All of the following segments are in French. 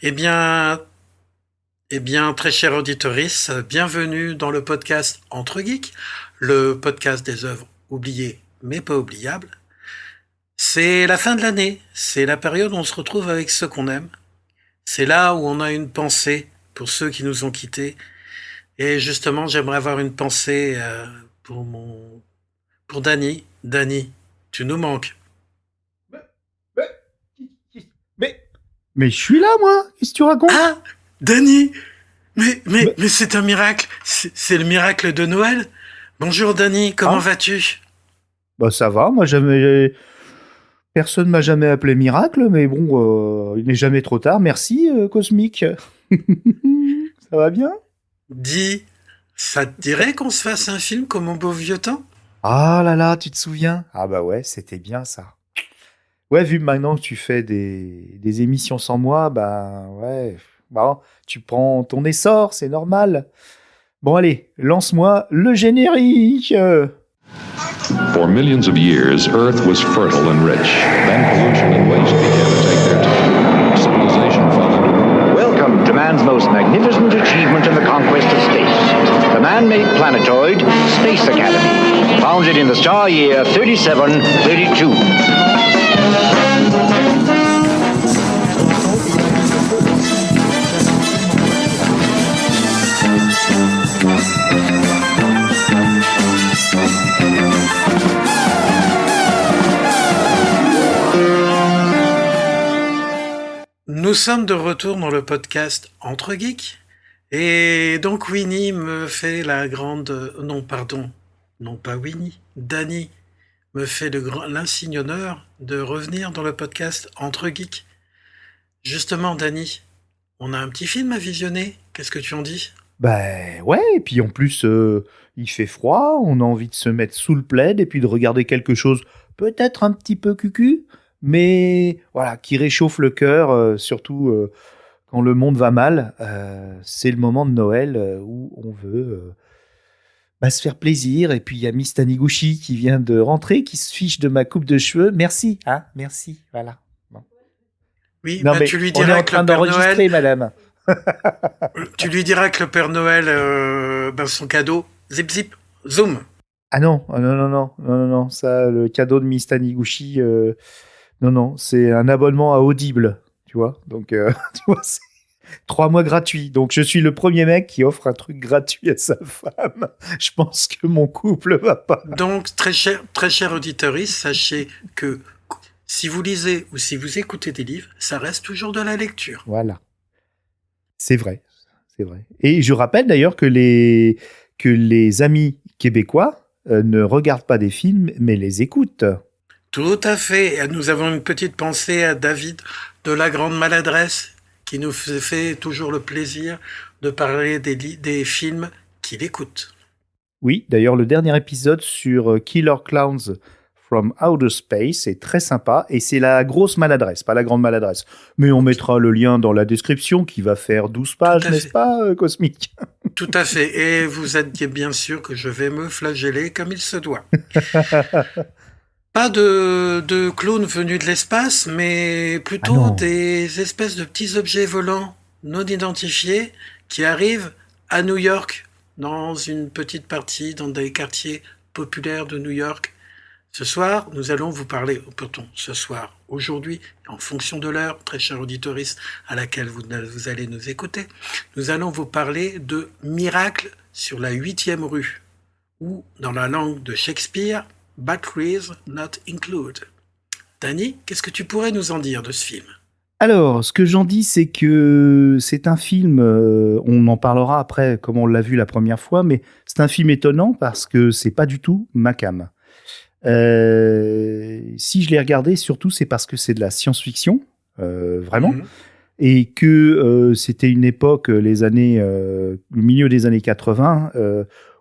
Eh bien, très cher auditorice, bienvenue dans le podcast Entre Geeks, le podcast des œuvres oubliées mais pas oubliables. C'est la fin de l'année, c'est la période où on se retrouve avec ceux qu'on aime. C'est là où on a une pensée pour ceux qui nous ont quittés. Et justement, j'aimerais avoir une pensée pour Dany. Dany, tu nous manques. Mais, mais, mais je suis là, moi. Qu'est-ce que tu racontes? Ah, Dany, mais Mais- c'est un miracle. C'est le miracle de Noël. Bonjour Dany, comment Ah, vas-tu? bah ça va. Moi, jamais, personne m'a jamais appelé miracle, mais bon, il n'est jamais trop tard. Merci, Cosmique. Ça va bien? Dis, ça te dirait qu'on se fasse un film comme au beau vieux temps? Ah là là, tu te souviens? Ah bah ouais, c'était bien ça. Ouais, vu maintenant que tu fais des émissions sans moi, bah ouais, bah, tu prends ton essor, c'est normal. Bon allez, lance-moi le générique. For millions of years, Earth was fertile and rich. Then pollution and waste began to take their toll. Civilization followed. Welcome to man's most magnificent achievement in the conquest of space. The man-made planetoid, Space Academy, founded in the star year 3732. Nous sommes de retour dans le podcast Entre Geeks. Et donc Winnie me fait la grande... Non, pardon. Non, pas Winnie. Dany me fait l'insigne honneur de revenir dans le podcast Entre Geeks. Justement, Dany, on a un petit film à visionner. Qu'est-ce que tu en dis? Bah ouais, et puis en plus, il fait froid, on a envie de se mettre sous le plaid et puis de regarder quelque chose peut-être un petit peu cucu, mais voilà, qui réchauffe le cœur, surtout quand le monde va mal. C'est le moment de Noël où on veut bah, se faire plaisir. Et puis il y a Miss Taniguchi qui vient de rentrer, qui se fiche de ma coupe de cheveux. Merci, hein, merci, voilà. Bon. Oui, Non bah mais tu lui on est diras en que le train Père Noël... d'enregistrer, madame. Tu lui diras que le Père Noël, son cadeau, zip zip, zoom. Ah non, non, ça, le cadeau de Miss Taniguchi, non, non, c'est un abonnement à Audible, tu vois. Donc, tu vois, c'est 3 mois gratuits. Donc, je suis le premier mec qui offre un truc gratuit à sa femme. Je pense que mon couple va pas. Donc, très cher auditorice, sachez que si vous lisez ou si vous écoutez des livres, ça reste toujours de la lecture. Voilà. C'est vrai, c'est vrai. Et je rappelle d'ailleurs que les amis québécois ne regardent pas des films, mais les écoutent. Tout à fait. Et nous avons une petite pensée à David de La Grande Maladresse, qui nous fait toujours le plaisir de parler des films qu'il écoute. Oui, d'ailleurs, le dernier épisode sur Killer Clowns from Outer Space est très sympa et c'est la grosse maladresse, pas la grande maladresse. Mais on mettra le lien dans la description qui va faire 12 pages, n'est-ce fait. pas, Cosmique? Tout à fait. Et vous êtes bien sûr que je vais me flageller comme il se doit. Pas de clones venus de l'espace, mais plutôt non. des espèces de petits objets volants non identifiés qui arrivent à New York, dans une petite partie, dans des quartiers populaires de New York. Ce soir, nous allons vous parler, ce soir, aujourd'hui, en fonction de l'heure, très cher auditoriste, à laquelle vous allez nous écouter, nous allons vous parler de Miracle sur la 8e rue, ou, dans la langue de Shakespeare, Batteries Not Included. Dany, qu'est-ce que tu pourrais nous en dire de ce film? Alors, ce que j'en dis, c'est que c'est un film, on en parlera après, comme on l'a vu la première fois, mais c'est un film étonnant parce que c'est pas du tout ma came. Si je l'ai regardé, surtout, c'est parce que c'est de la science-fiction, vraiment, et que c'était une époque, le milieu des années 80,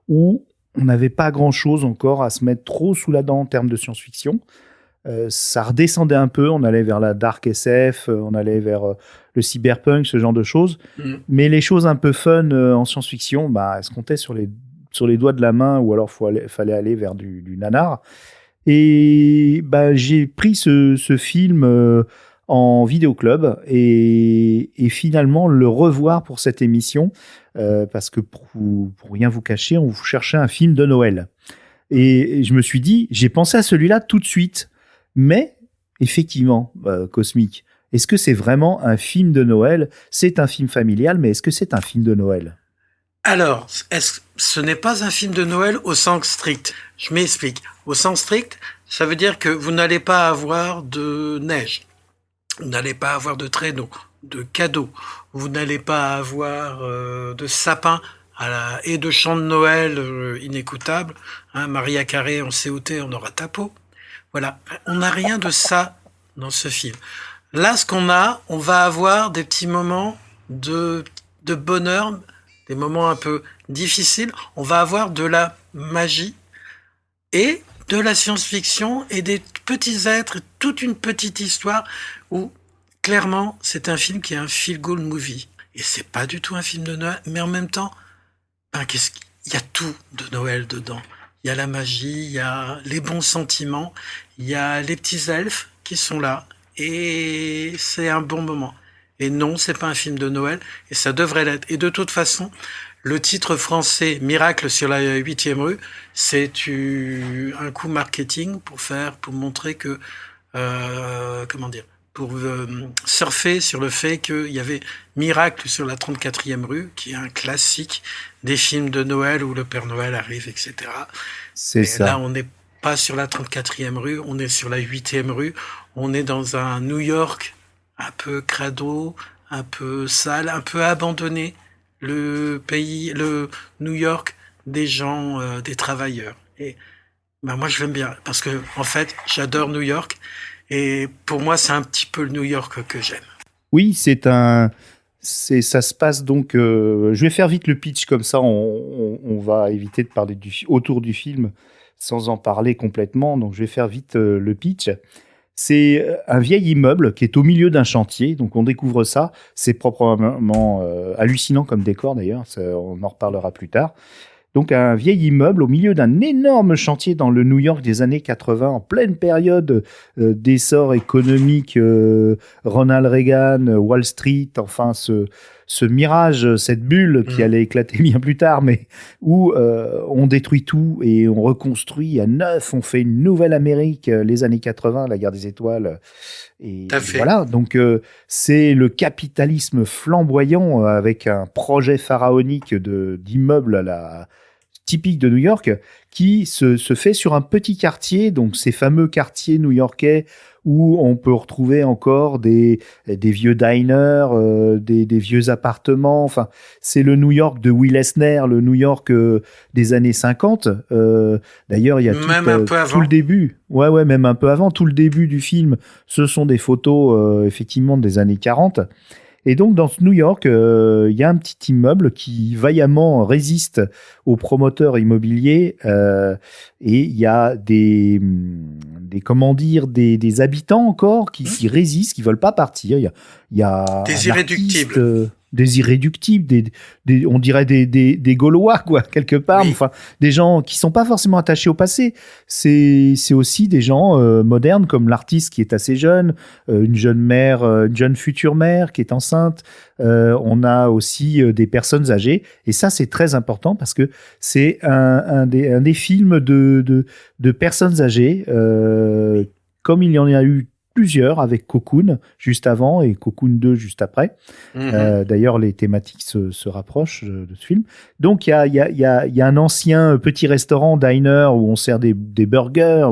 où on n'avait pas grand-chose encore à se mettre trop sous la dent en termes de science-fiction. Ça redescendait un peu, on allait vers la dark SF, on allait vers le cyberpunk, ce genre de choses. Mais les choses un peu fun en science-fiction, bah, elles se comptaient sur les doigts de la main, ou alors fallait aller vers du nanar. Et bah, j'ai pris ce film en vidéoclub et finalement le revoir pour cette émission parce que pour rien vous cacher, on vous cherchait un film de Noël. Et je me suis dit, j'ai pensé à celui-là tout de suite. Mais effectivement, Cosmic, est-ce que c'est vraiment un film de Noël ? C'est un film familial, mais est-ce que c'est un film de Noël ? Alors, ce n'est pas un film de Noël au sens strict. Je m'explique. Au sens strict, ça veut dire que vous n'allez pas avoir de neige. Vous n'allez pas avoir de traîneau, de cadeaux. Vous n'allez pas avoir de sapin et de chants de Noël inécoutables. Hein, Maria Carré en COT, on aura ta peau. Voilà. On n'a rien de ça dans ce film. Là, on va avoir des petits moments de bonheur, des moments un peu difficiles. On va avoir de la magie et de la science-fiction et des petits êtres, toute une petite histoire où, clairement, c'est un film qui est un feel-good movie. Et c'est pas du tout un film de Noël, mais en même temps, il y a tout de Noël dedans. Il y a la magie, il y a les bons sentiments, il y a les petits elfes qui sont là. Et c'est un bon moment. Et non, c'est pas un film de Noël, et ça devrait l'être. Et de toute façon, le titre français Miracle sur la 8e rue, c'est un coup marketing pour montrer que, pour surfer sur le fait qu'il y avait Miracle sur la 34e rue, qui est un classique des films de Noël où le Père Noël arrive, etc. C'est ça. Là, on n'est pas sur la 34e rue, on est sur la 8e rue, on est dans un New York un peu crado, un peu sale, un peu abandonné, le New York des gens, des travailleurs. Et moi, je l'aime bien parce que en fait, j'adore New York et pour moi, c'est un petit peu le New York que j'aime. Oui, ça se passe donc. Je vais faire vite le pitch comme ça, on va éviter de parler autour du film sans en parler complètement. Donc, je vais faire vite le pitch. C'est un vieil immeuble qui est au milieu d'un chantier, donc on découvre ça. C'est proprement hallucinant comme décor d'ailleurs, on en reparlera plus tard. Donc un vieil immeuble au milieu d'un énorme chantier dans le New York des années 80, en pleine période d'essor économique, Ronald Reagan, Wall Street, enfin ce mirage, cette bulle qui allait éclater bien plus tard, mais où on détruit tout et on reconstruit à neuf, on fait une nouvelle Amérique, les années 80, la guerre des étoiles. Et voilà, donc c'est le capitalisme flamboyant avec un projet pharaonique d'immeuble typique de New York qui se fait sur un petit quartier, donc ces fameux quartiers new-yorkais où on peut retrouver encore des vieux diners, des vieux appartements. Enfin, c'est le New York de Will Eisner, le New York des années 50. D'ailleurs, il y a tout le début. Ouais, même un peu avant. Tout le début du film, ce sont des photos, effectivement, des années 40. Et donc, dans ce New York, il y a un petit immeuble qui vaillamment résiste aux promoteurs immobiliers et il y a des habitants encore qui résistent, qui veulent pas partir. Il y a des irréductibles. Des irréductibles, on dirait des Gaulois, quoi, quelque part. Oui. Enfin, des gens qui sont pas forcément attachés au passé. C'est aussi des gens modernes, comme l'artiste qui est assez jeune, une jeune mère, une jeune future mère qui est enceinte. On a aussi des personnes âgées. Et ça, c'est très important parce que c'est un des films de personnes âgées, comme il y en a eu plusieurs avec Cocoon juste avant et Cocoon 2 juste après. D'ailleurs, les thématiques se rapprochent de ce film. Donc, il y a un ancien petit restaurant, diner, où on sert des burgers,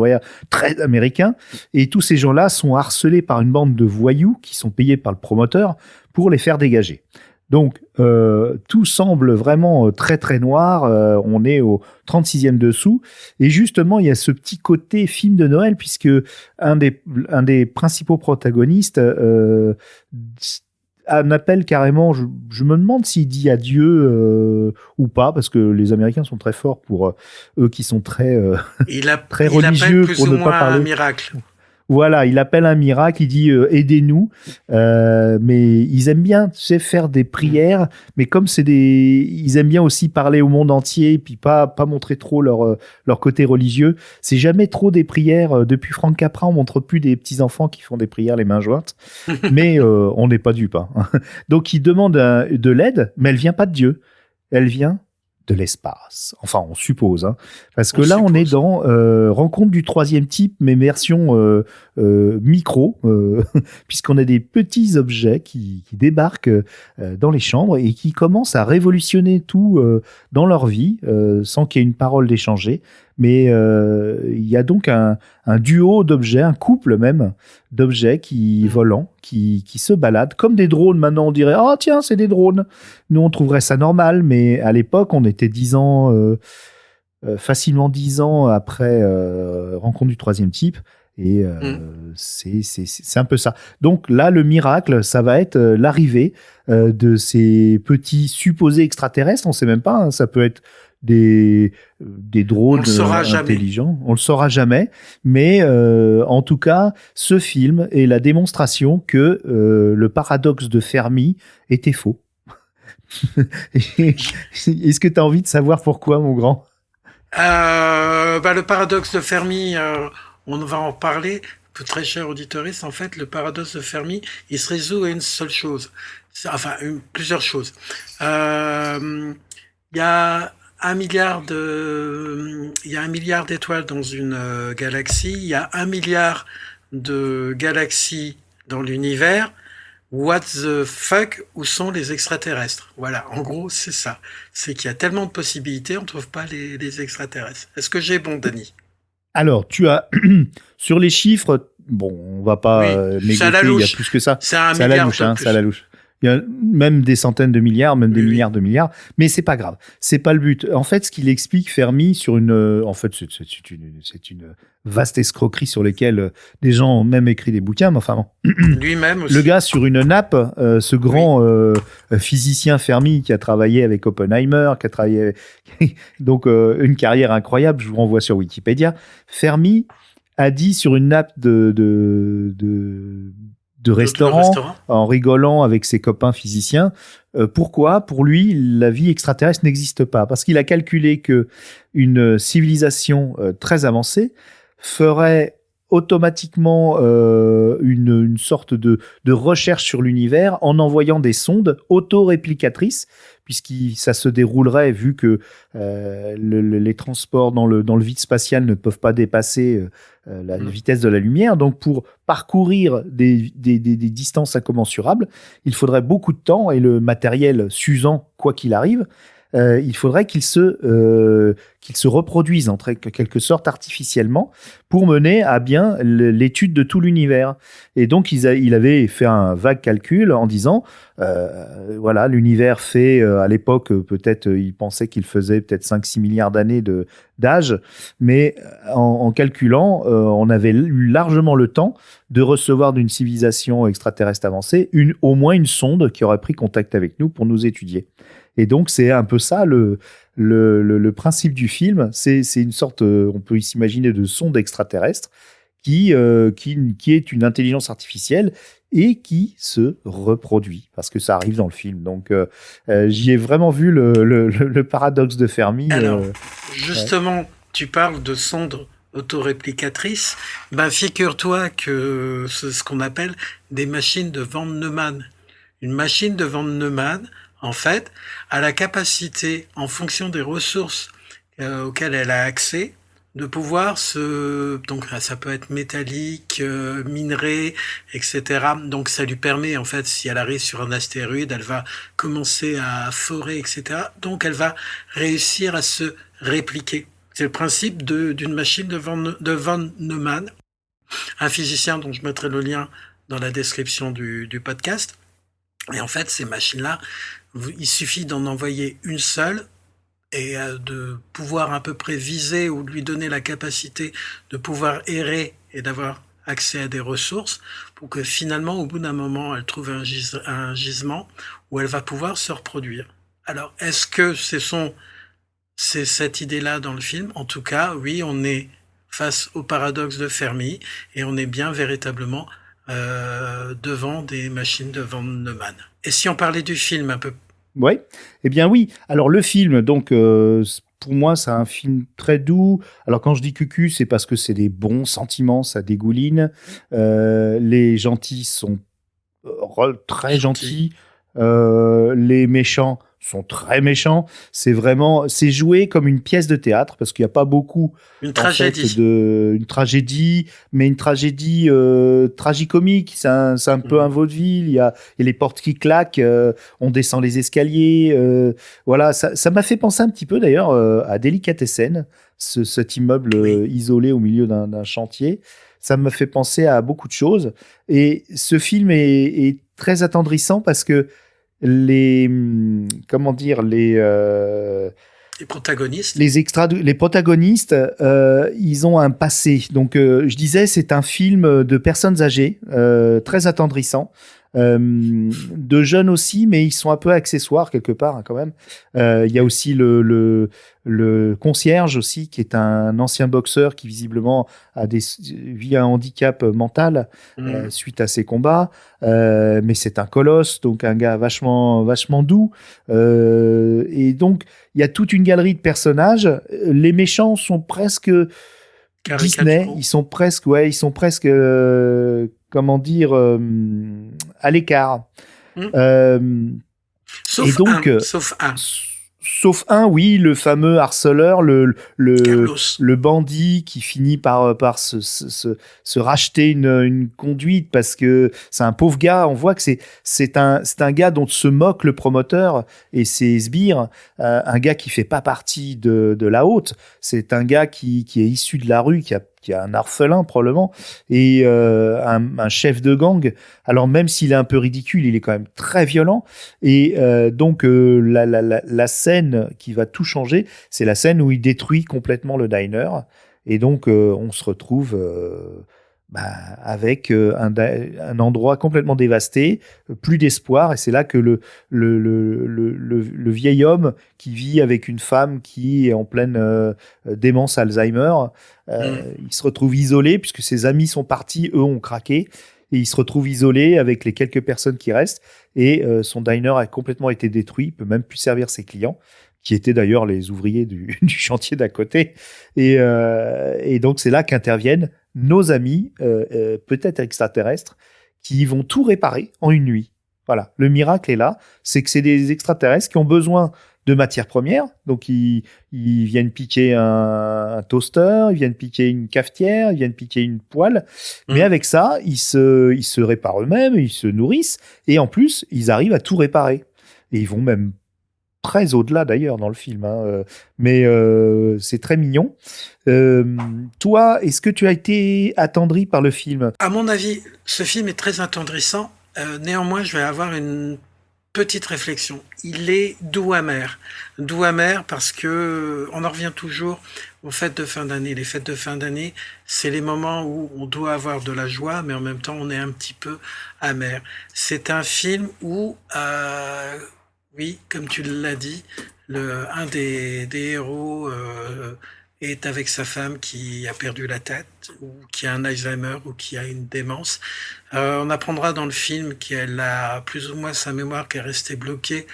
très américains. Et tous ces gens-là sont harcelés par une bande de voyous qui sont payés par le promoteur pour les faire dégager. Donc, tout semble vraiment très, très noir. On est au 36e dessous. Et justement, il y a ce petit côté film de Noël, puisque un des principaux protagonistes un appel carrément, je me demande s'il dit adieu ou pas, parce que les Américains sont très forts pour eux qui sont très religieux plus pour ou ne moins pas parler. Un miracle. Voilà, il appelle un miracle, il dit aidez-nous. Mais ils aiment bien, tu sais, faire des prières, mais comme ils aiment bien aussi parler au monde entier, puis pas montrer trop leur côté religieux. C'est jamais trop des prières. Depuis Frank Capra, on montre plus des petits enfants qui font des prières les mains jointes, mais on n'est pas dupes. Hein. Donc il demande de l'aide, mais elle vient pas de Dieu, elle vient de l'espace. Enfin, on suppose. Hein. Parce que là, on est dans rencontre du troisième type, mais version micro, puisqu'on a des petits objets qui débarquent dans les chambres et qui commencent à révolutionner tout dans leur vie, sans qu'il y ait une parole d'échanger. Mais il y a donc un duo d'objets, un couple même d'objets volants, qui se baladent comme des drones. Maintenant, on dirait « Ah tiens, c'est des drones !» Nous, on trouverait ça normal, mais à l'époque, on était 10 ans, facilement 10 ans après Rencontre du troisième type. Et c'est un peu ça. Donc là, le miracle, ça va être l'arrivée de ces petits supposés extraterrestres. On ne sait même pas, hein, ça peut être des drones intelligents. On le saura jamais. Mais en tout cas, ce film est la démonstration que le paradoxe de Fermi était faux. Est-ce que tu as envie de savoir pourquoi, mon grand ? Le paradoxe de Fermi, on va en parler. Très cher auditoriste, en fait, le paradoxe de Fermi, il se résout à une seule chose. Enfin, plusieurs choses. Il y a 1 milliard d'étoiles dans une galaxie. Il y a 1 milliard de galaxies dans l'univers. What the fuck, où sont les extraterrestres? Voilà, en gros, c'est ça. C'est qu'il y a tellement de possibilités, on ne trouve pas les extraterrestres. Est-ce que j'ai bon, Denis? Alors, tu as, sur les chiffres, bon, on va pas négocier, il y a plus que ça. C'est un milliard de plus. C'est à la louche. Il y a même des centaines de milliards, même des milliards de milliards, mais c'est pas grave. C'est pas le but. En fait, ce qu'il explique, Fermi, sur en fait, c'est une vaste escroquerie sur laquelle des gens ont même écrit des bouquins, mais enfin bon. Lui-même aussi. Le gars, sur une nappe, ce grand physicien Fermi qui a travaillé avec Oppenheimer, qui a travaillé donc une carrière incroyable, je vous renvoie sur Wikipédia. Fermi a dit sur une nappe de restaurant, en rigolant avec ses copains physiciens. Pourquoi ? Pour lui, la vie extraterrestre n'existe pas. Parce qu'il a calculé que une civilisation très avancée ferait automatiquement une sorte de recherche sur l'univers en envoyant des sondes autoréplicatrices, puisque ça se déroulerait, vu que les transports dans le vide spatial ne peuvent pas dépasser la vitesse de la lumière. Donc, pour parcourir des distances incommensurables, il faudrait beaucoup de temps et le matériel s'usant quoi qu'il arrive. Il faudrait qu'il se reproduise en quelque sorte artificiellement pour mener à bien l'étude de tout l'univers. Et donc, il avait fait un vague calcul en disant, voilà, l'univers fait, à l'époque, peut-être, il pensait qu'il faisait peut-être 5-6 milliards d'années d'âge, mais en calculant, on avait eu largement le temps de recevoir d'une civilisation extraterrestre avancée au moins une sonde qui aurait pris contact avec nous pour nous étudier. Et donc, c'est un peu ça le principe du film. C'est une sorte, on peut s'imaginer, de sonde extraterrestre qui est une intelligence artificielle et qui se reproduit, parce que ça arrive dans le film. Donc, j'y ai vraiment vu le paradoxe de Fermi. Alors, justement, tu parles de sonde autoréplicatrice. Ben, figure-toi que c'est ce qu'on appelle des machines de Van Neumann. Une machine de Van Neumann, en fait, a la capacité, en fonction des ressources auxquelles elle a accès, de pouvoir donc ça peut être métallique, minerai, etc. Donc ça lui permet, en fait, si elle arrive sur un astéroïde, elle va commencer à forer, etc. Donc elle va réussir à se répliquer. C'est le principe d'une machine de Van Neumann, un physicien dont je mettrai le lien dans la description du podcast. Et en fait, ces machines-là, il suffit d'en envoyer une seule et de pouvoir à peu près viser ou lui donner la capacité de pouvoir errer et d'avoir accès à des ressources pour que finalement, au bout d'un moment, elle trouve un gisement où elle va pouvoir se reproduire. Alors, est-ce que c'est cette idée-là dans le film ? En tout cas, oui, on est face au paradoxe de Fermi, et on est bien véritablement devant des machines de Van Neumann. Et si on parlait du film un peu? Ouais, eh bien oui. Alors le film, donc pour moi, c'est un film très doux. Alors quand je dis cucu, c'est parce que c'est des bons sentiments, ça dégouline. Les gentils sont très gentils. Les méchants sont très méchants. C'est joué comme une pièce de théâtre parce qu'il n'y a pas beaucoup une tragédie, une tragédie, mais une tragédie tragicomique. C'est un peu un vaudeville. Il y a les portes qui claquent, on descend les escaliers. Voilà, ça m'a fait penser un petit peu d'ailleurs à Delicatessen, cet immeuble isolé au milieu d'un chantier. Ça me fait penser à beaucoup de choses. Et ce film est très attendrissant parce que les protagonistes, les protagonistes, ils ont un passé. Donc, je disais, c'est un film de personnes âgées, très attendrissant. De jeunes aussi, mais ils sont un peu accessoires quelque part quand même. Il y a aussi le concierge aussi, qui est un ancien boxeur qui visiblement vit un handicap mental suite à ses combats. Mais c'est un colosse, donc un gars vachement doux. Et donc il y a toute une galerie de personnages. Les méchants sont presque Disney. Ils sont presque comment dire, à l'écart. Sauf un, oui, le fameux harceleur, le bandit qui finit par se racheter une conduite parce que c'est un pauvre gars. On voit que c'est un gars dont se moque le promoteur et ses sbires, un gars qui fait pas partie de la haute. C'est un gars qui est issu de la rue, qui a un orphelin probablement, et un chef de gang. Alors même s'il est un peu ridicule, il est quand même très violent. Et donc la scène qui va tout changer, c'est la scène où il détruit complètement le diner. Et donc on se retrouve avec un endroit complètement dévasté, plus d'espoir. Et c'est là que le vieil homme qui vit avec une femme qui est en pleine démence Alzheimer, il se retrouve isolé puisque ses amis sont partis, eux ont craqué. Et il se retrouve isolé avec les quelques personnes qui restent. Et son diner a complètement été détruit. Il peut même plus servir ses clients, qui étaient d'ailleurs les ouvriers du chantier d'à côté. Et donc, c'est là qu'interviennent nos amis, peut-être extraterrestres, qui vont tout réparer en une nuit. Voilà, le miracle est là. C'est que c'est des extraterrestres qui ont besoin de matières premières. Donc, ils viennent piquer un toaster, ils viennent piquer une cafetière, ils viennent piquer une poêle. Mais avec ça, ils se réparent eux-mêmes, ils se nourrissent. Et en plus, ils arrivent à tout réparer. Et ils vont même très au-delà d'ailleurs dans le film. Mais c'est très mignon. Toi, est-ce que tu as été attendri par le film ? À mon avis, ce film est très attendrissant. Néanmoins, je vais avoir une petite réflexion. Il est doux amer. Doux amer parce que on en revient toujours aux fêtes de fin d'année. Les fêtes de fin d'année, c'est les moments où on doit avoir de la joie, mais en même temps, on est un petit peu amer. C'est un film où, oui, comme tu l'as dit, un des héros est avec sa femme qui a perdu la tête, ou qui a un Alzheimer, ou qui a une démence. On apprendra dans le film qu'elle a plus ou moins sa mémoire qui est restée bloquée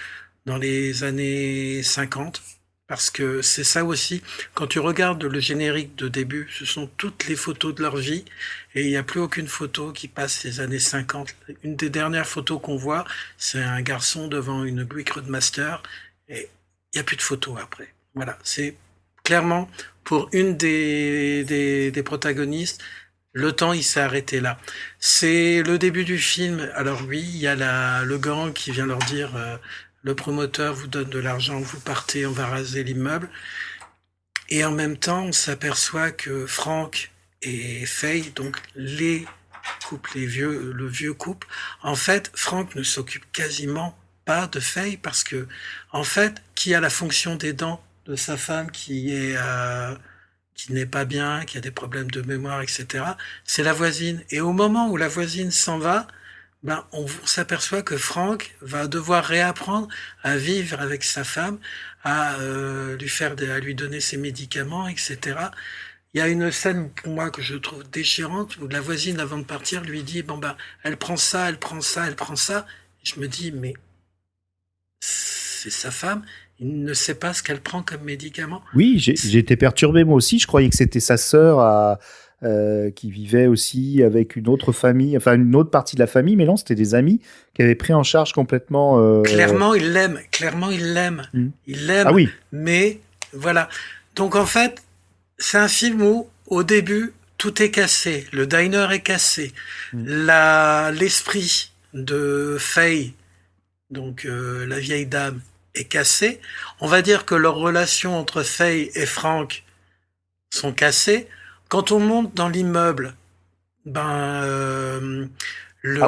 dans les années 50, parce que c'est ça aussi. Quand tu regardes le générique de début, ce sont toutes les photos de leur vie, et il n'y a plus aucune photo qui passe les années 50. Une des dernières photos qu'on voit, c'est un garçon devant une Buick Roadmaster, et il n'y a plus de photos après. Voilà, c'est clairement, pour une des protagonistes, le temps, il s'est arrêté là. C'est le début du film. Alors oui, il y a le gang qui vient leur dire le promoteur vous donne de l'argent, vous partez, on va raser l'immeuble. Et en même temps, on s'aperçoit que Frank et Faye, donc le vieux couple, en fait, Frank ne s'occupe quasiment pas de Faye parce que, en fait, qui a la fonction des dents de sa femme qui n'est pas bien, qui a des problèmes de mémoire, etc. C'est la voisine. Et au moment où la voisine s'en va, on s'aperçoit que Frank va devoir réapprendre à vivre avec sa femme, à lui donner ses médicaments, etc. il y a une scène pour moi que je trouve déchirante où la voisine avant de partir lui dit bon ben elle prend ça, elle prend ça, elle prend ça. Et je me dis mais c'est sa femme, il ne sait pas ce qu'elle prend comme médicament. Oui, j'ai été perturbé moi aussi. Je croyais que c'était sa sœur qui vivait aussi avec une autre famille, enfin une autre partie de la famille, mais non, c'était des amis qui avaient pris en charge complètement. Clairement, il l'aime. Clairement, il l'aime. Il l'aime. Ah oui. Mais voilà. Donc en fait, c'est un film où, au début, tout est cassé. Le diner est cassé. L'esprit de Faye, donc la vieille dame, est cassé. On va dire que leurs relations entre Faye et Frank sont cassées. Quand on monte dans l'immeuble, Ah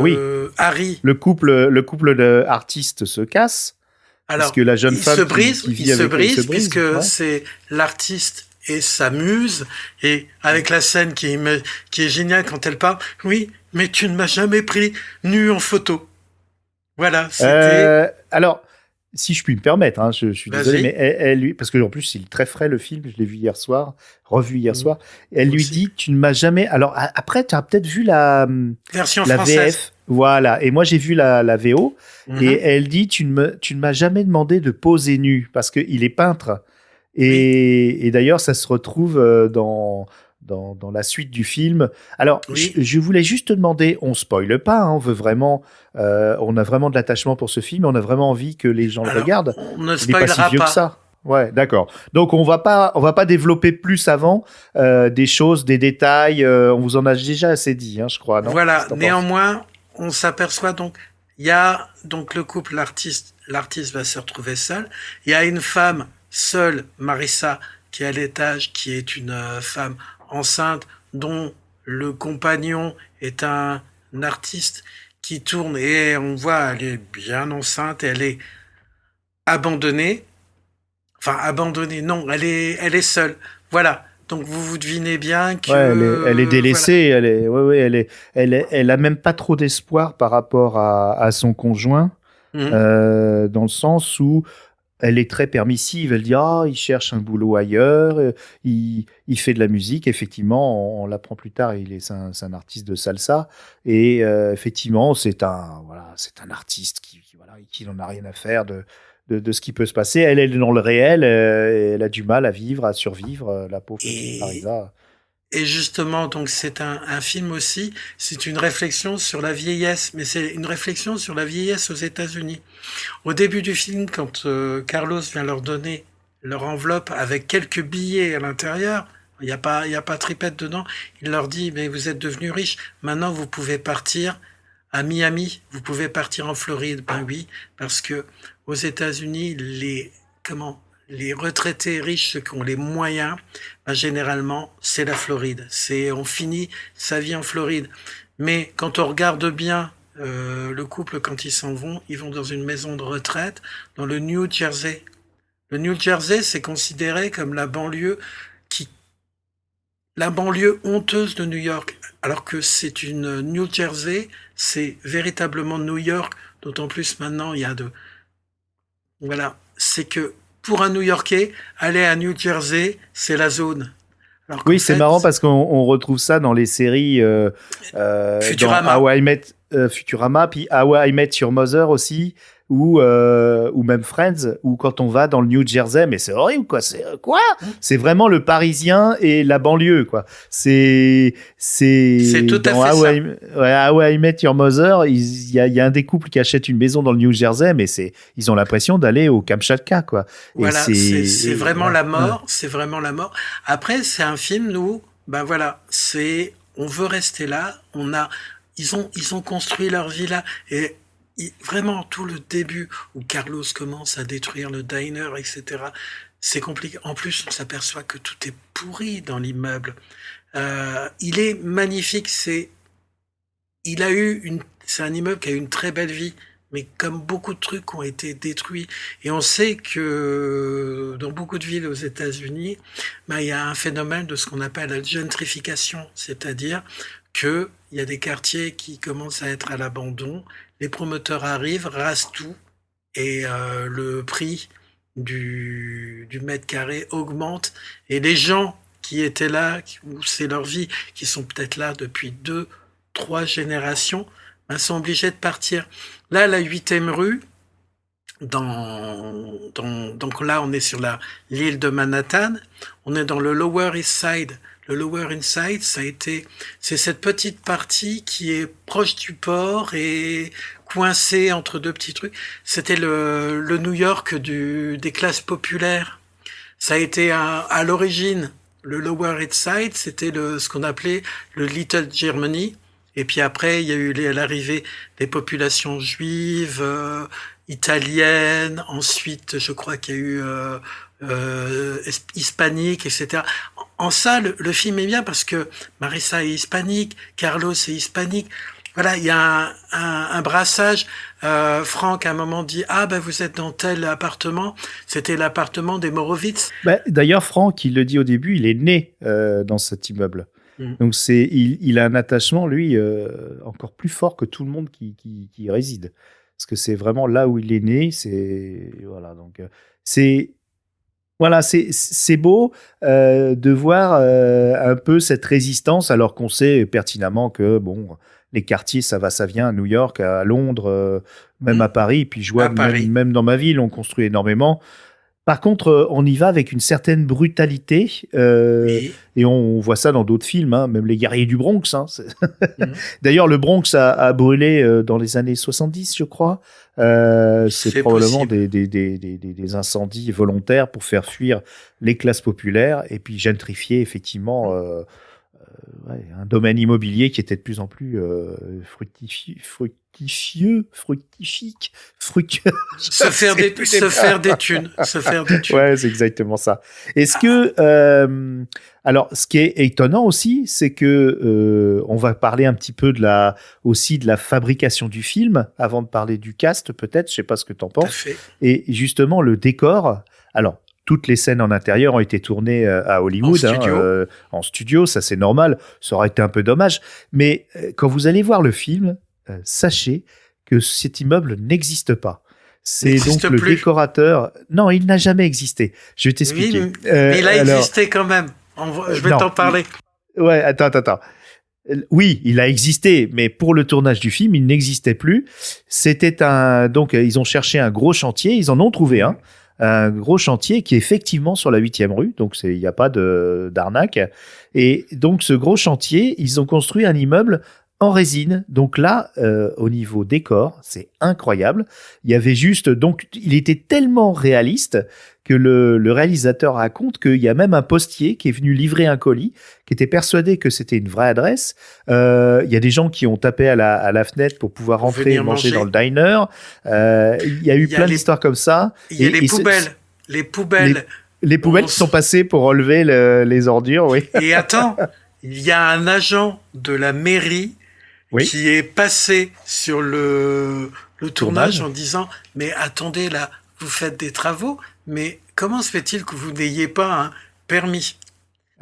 oui. Harry, Le couple d'artistes se casse. alors, Parce que la jeune femme qui vit avec elle se brise, puisque ouais. c'est l'artiste et sa muse, et avec la scène qui est géniale quand elle parle, oui, mais tu ne m'as jamais pris nu en photo. Voilà, c'était... Alors, si je puis me permettre, hein, je suis désolé, Vas-y. mais elle lui, parce que en plus il est très frais le film, je l'ai vu hier soir, revu hier soir. Elle lui Aussi. dit, tu ne m'as jamais. Alors après, tu as peut-être vu la Version la française. VF, voilà. Et moi j'ai vu la VO, Mhm. et elle dit, tu ne m'as jamais demandé de poser nu parce que il est peintre. Et d'ailleurs, ça se retrouve dans la suite du film. Alors, Oui. je voulais juste te demander, on spoile pas, hein, on veut vraiment, on a vraiment de l'attachement pour ce film, on a vraiment envie que les gens le Alors, regardent. on ne Il n'est pas si spoilera vieux pas. que ça. Ouais, d'accord. Donc on va pas développer plus avant des choses, des détails. On vous en a déjà assez dit, hein, je crois, non? Voilà, Qu'est-ce que t'en penses? néanmoins, on s'aperçoit donc, il y a donc le couple, l'artiste va se retrouver seul. Il y a une femme seule, Marissa, qui est à l'étage, qui est une femme enceinte, dont le compagnon est un artiste qui tourne, et on voit, elle est bien enceinte, et elle est abandonnée. Enfin, abandonnée, non, elle est seule. Voilà. Donc vous devinez bien que... Ouais, elle est voilà. délaissée. Elle a même pas trop d'espoir par rapport à son conjoint. Mhm. Dans le sens où elle est très permissive. Elle dit il cherche un boulot ailleurs, il fait de la musique. Effectivement, on l'apprend plus tard. C'est un artiste de salsa et effectivement, c'est un artiste qui n'en a rien à faire de ce qui peut se passer. Elle est dans le réel. Elle a du mal à vivre, à survivre. La pauvre petite Et, Marisa. et justement, donc c'est un film aussi, c'est une réflexion sur la vieillesse, mais c'est une réflexion sur la vieillesse aux États-Unis. Au début du film, quand Carlos vient leur donner leur enveloppe avec quelques billets à l'intérieur, il n'y a pas tripette dedans, il leur dit, mais vous êtes devenus riches, maintenant vous pouvez partir à Miami, vous pouvez partir en Floride. Ben oui, parce que aux États-Unis, les retraités riches, ceux qui ont les moyens, ben généralement, c'est la Floride. On finit sa vie en Floride. Mais quand on regarde bien le couple, quand ils vont dans une maison de retraite dans le New Jersey. Le New Jersey, c'est considéré comme la banlieue honteuse de New York, alors que c'est une New Jersey, c'est véritablement New York, d'autant plus maintenant voilà, c'est que pour un New-Yorkais, aller à New Jersey, c'est la zone. Alors qu'en Oui, c'est fait, marrant parce qu'on retrouve ça dans les séries Futurama. dans How I Met Futurama, puis How I Met Your Mother aussi, ou même Friends, où quand on va dans le New Jersey, mais c'est horrible quoi. C'est vraiment le Parisien et la banlieue quoi. C'est tout à dans fait ça. How I Met Your Mother, il y a un des couples qui achètent une maison dans le New Jersey, mais ils ont l'impression d'aller au Kamchatka quoi. Et Voilà, c'est vraiment ouais, la mort, c'est vraiment la mort. Après, c'est un film où, ben voilà, on veut rester là, ils ont construit leur vie là, et vraiment tout le début où Carlos commence à détruire le diner, etc. C'est compliqué. En plus, on s'aperçoit que tout est pourri dans l'immeuble. Il est magnifique, c'est un immeuble qui a eu une très belle vie, mais comme beaucoup de trucs ont été détruits. Et on sait que dans beaucoup de villes aux États-Unis, ben, il y a un phénomène de ce qu'on appelle la gentrification, c'est-à-dire qu'il y a des quartiers qui commencent à être à l'abandon, les promoteurs arrivent, rasent tout, et le prix du mètre carré augmente, et les gens qui étaient là, où c'est leur vie, qui sont peut-être là depuis 2, 3 générations, ben, sont obligés de partir. Là, la 8e rue, donc là, on est sur l'île de Manhattan, on est dans le Lower East Side. Le Lower East Side, c'est cette petite partie qui est proche du port et coincée entre 2 petits trucs. C'était le New York des classes populaires. Ça a été à l'origine, le Lower East Side, c'était ce qu'on appelait le Little Germany. Et puis après, il y a eu l'arrivée des populations juives, italiennes. Ensuite, je crois qu'il y a eu hispaniques, etc. En ça, le film est bien parce que Marissa est hispanique, Carlos est hispanique. Voilà, il y a un brassage. Franck, à un moment, dit « Ah, ben vous êtes dans tel appartement. » C'était l'appartement des Morovitz. Bah, d'ailleurs, Franck, il le dit au début, il est né dans cet immeuble. Donc, il a un attachement, lui, encore plus fort que tout le monde qui y réside. Parce que c'est vraiment là où il est né. Voilà, donc, c'est beau de voir un peu cette résistance, alors qu'on sait pertinemment que, bon, les quartiers, ça va, ça vient, à New York, à Londres, même à Paris. Puis je vois même dans ma ville, on construit énormément. Par contre, on y va avec une certaine brutalité, et on voit ça dans d'autres films, hein, même Les Guerriers du Bronx. Hein, D'ailleurs, le Bronx a brûlé dans les années 70, je crois. C'est probablement des incendies volontaires pour faire fuir les classes populaires et puis gentrifier effectivement un domaine immobilier qui était de plus en plus fructifique. Se faire des thunes. Ouais, c'est exactement ça. Est-ce que alors, ce qui est étonnant aussi, c'est que on va parler un petit peu aussi de la fabrication du film avant de parler du cast, peut-être. Je sais pas ce que tu en penses. Et justement, le décor. Alors, toutes les scènes en intérieur ont été tournées à Hollywood, en studio, ça c'est normal. Ça aurait été un peu dommage. Mais quand vous allez voir le film, sachez que cet immeuble n'existe pas. C'est donc le décorateur. Non, il n'a jamais existé. Je vais t'expliquer. Oui, mais il a existé quand même. Je vais t'en parler. Ouais, attends. Oui, il a existé, mais pour le tournage du film, il n'existait plus. Donc ils ont cherché un gros chantier, ils en ont trouvé un gros chantier qui est effectivement sur la 8e rue, donc il n'y a pas d'arnaque. Et donc ce gros chantier, ils ont construit un immeuble en résine. Donc là, au niveau décor, c'est incroyable. Il y avait donc il était tellement réaliste que le réalisateur raconte qu'il y a même un postier qui est venu livrer un colis, qui était persuadé que c'était une vraie adresse. Il y a des gens qui ont tapé à la fenêtre pour pouvoir rentrer et manger dans le diner. Il y a eu plein d'histoires comme ça. Il y a les poubelles. Les poubelles qui sont passées pour relever les ordures, oui. Et attends, il y a un agent de la mairie qui est passé sur le tournage en disant « Mais attendez, là, vous faites des travaux, mais comment se fait-il que vous n'ayez pas un permis ?»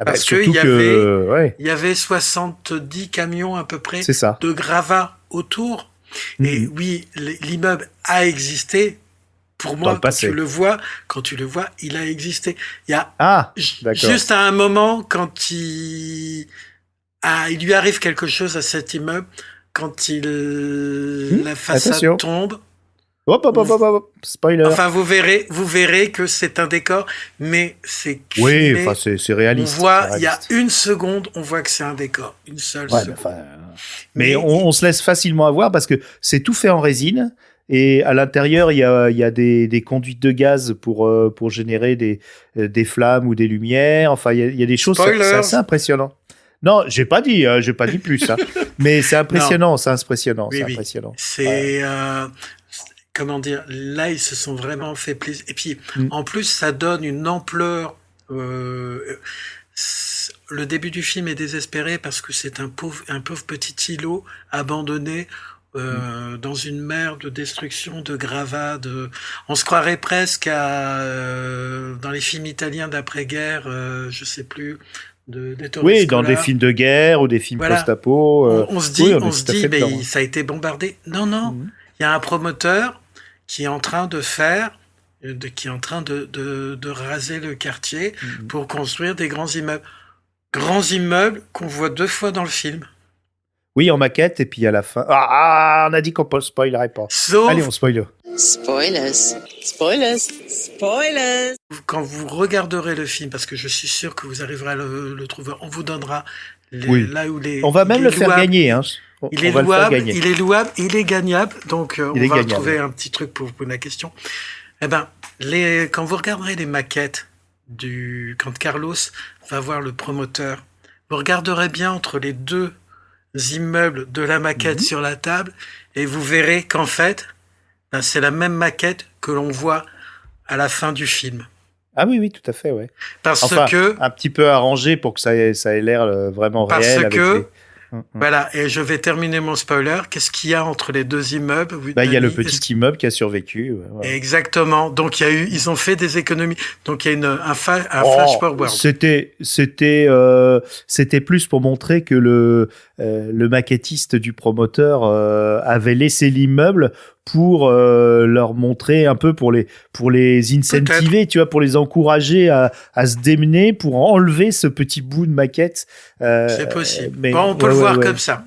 Parce qu'il y avait 70 camions à peu près de gravats autour. Et oui, l'immeuble a existé. Pour moi, quand tu le vois, il a existé. Il y a juste à un moment, quand il lui arrive quelque chose à cet immeuble, quand la façade tombe. Hop, spoiler. Enfin, vous verrez que c'est un décor, mais c'est filmé. Oui, enfin, c'est réaliste. On voit, il y a une seconde, on voit que c'est un décor, une seule seconde. Mais on se laisse facilement avoir parce que c'est tout fait en résine. Et à l'intérieur, il y a des conduites de gaz pour générer des flammes ou des lumières. Enfin, il y a des choses, c'est assez impressionnant. Non, j'ai pas dit plus. Mais c'est impressionnant, c'est impressionnant. C'est comment dire, là, ils se sont vraiment fait plaisir. Et puis, en plus, ça donne une ampleur. Le début du film est désespéré parce que c'est un pauvre petit îlot abandonné dans une mer de destruction, de gravats. On se croirait presque dans les films italiens d'après-guerre, je sais plus. Oui, dans des films de guerre ou des films post-apo. On se dit, mais ça a été bombardé. Non. Il y a un promoteur qui est en train de raser le quartier pour construire des grands immeubles. grands immeubles qu'on voit 2 fois dans le film. Oui, en maquette, et puis à la fin... Ah, on a dit qu'on ne spoilerait pas. Allez, on spoil. Spoilers. Spoilers. Spoilers. Quand vous regarderez le film, parce que je suis sûr que vous arriverez à le trouver, on vous donnera là où les... On va même le faire gagner. Hein. Il est louable, il est gagnable, donc on va trouver un petit truc pour vous poser la question. Eh ben, quand vous regarderez les maquettes quand Carlos va voir le promoteur, vous regarderez bien entre les 2 immeubles de la maquette sur la table, et vous verrez qu'en fait, c'est la même maquette que l'on voit à la fin du film. Ah oui, tout à fait, ouais. Parce que un petit peu arrangé pour que ça ait l'air vraiment réel. Voilà, et je vais terminer mon spoiler. Qu'est-ce qu'il y a entre les 2 immeubles? Il y a le petit immeuble qui a survécu. Ouais. Exactement. Donc ils ont fait des économies. Donc il y a un flash forward. C'était plus pour montrer que le maquettiste du promoteur avait laissé l'immeuble pour leur montrer un peu, pour les incentiver, tu vois, pour les encourager à se démener, pour enlever ce petit bout de maquette. C'est possible. Mais, on peut le voir comme ça.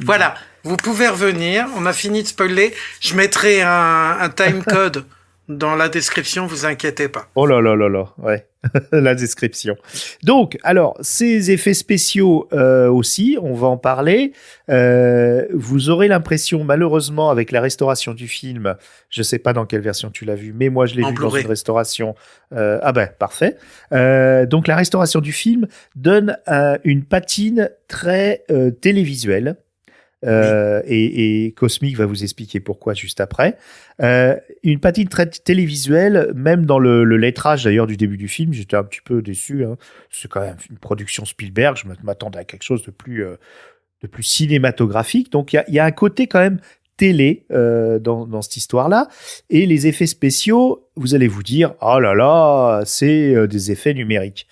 Voilà, vous pouvez revenir. On a fini de spoiler. Je mettrai un time code dans la description, vous inquiétez pas. Oh là là là là, ouais. La description. Donc, alors, ces effets spéciaux aussi, on va en parler. Vous aurez l'impression, malheureusement, avec la restauration du film, je sais pas dans quelle version tu l'as vu, mais moi je l'ai vu dans une restauration. Parfait. Donc, la restauration du film donne une patine très télévisuelle. Et Cosmic va vous expliquer pourquoi juste après. Une patine très télévisuelle, même dans le lettrage d'ailleurs du début du film, j'étais un petit peu déçu. Hein. C'est quand même une production Spielberg, je m'attendais à quelque chose de plus cinématographique. Donc il y a un côté quand même télé dans cette histoire-là. Et les effets spéciaux, vous allez vous dire, oh là là, c'est des effets numériques.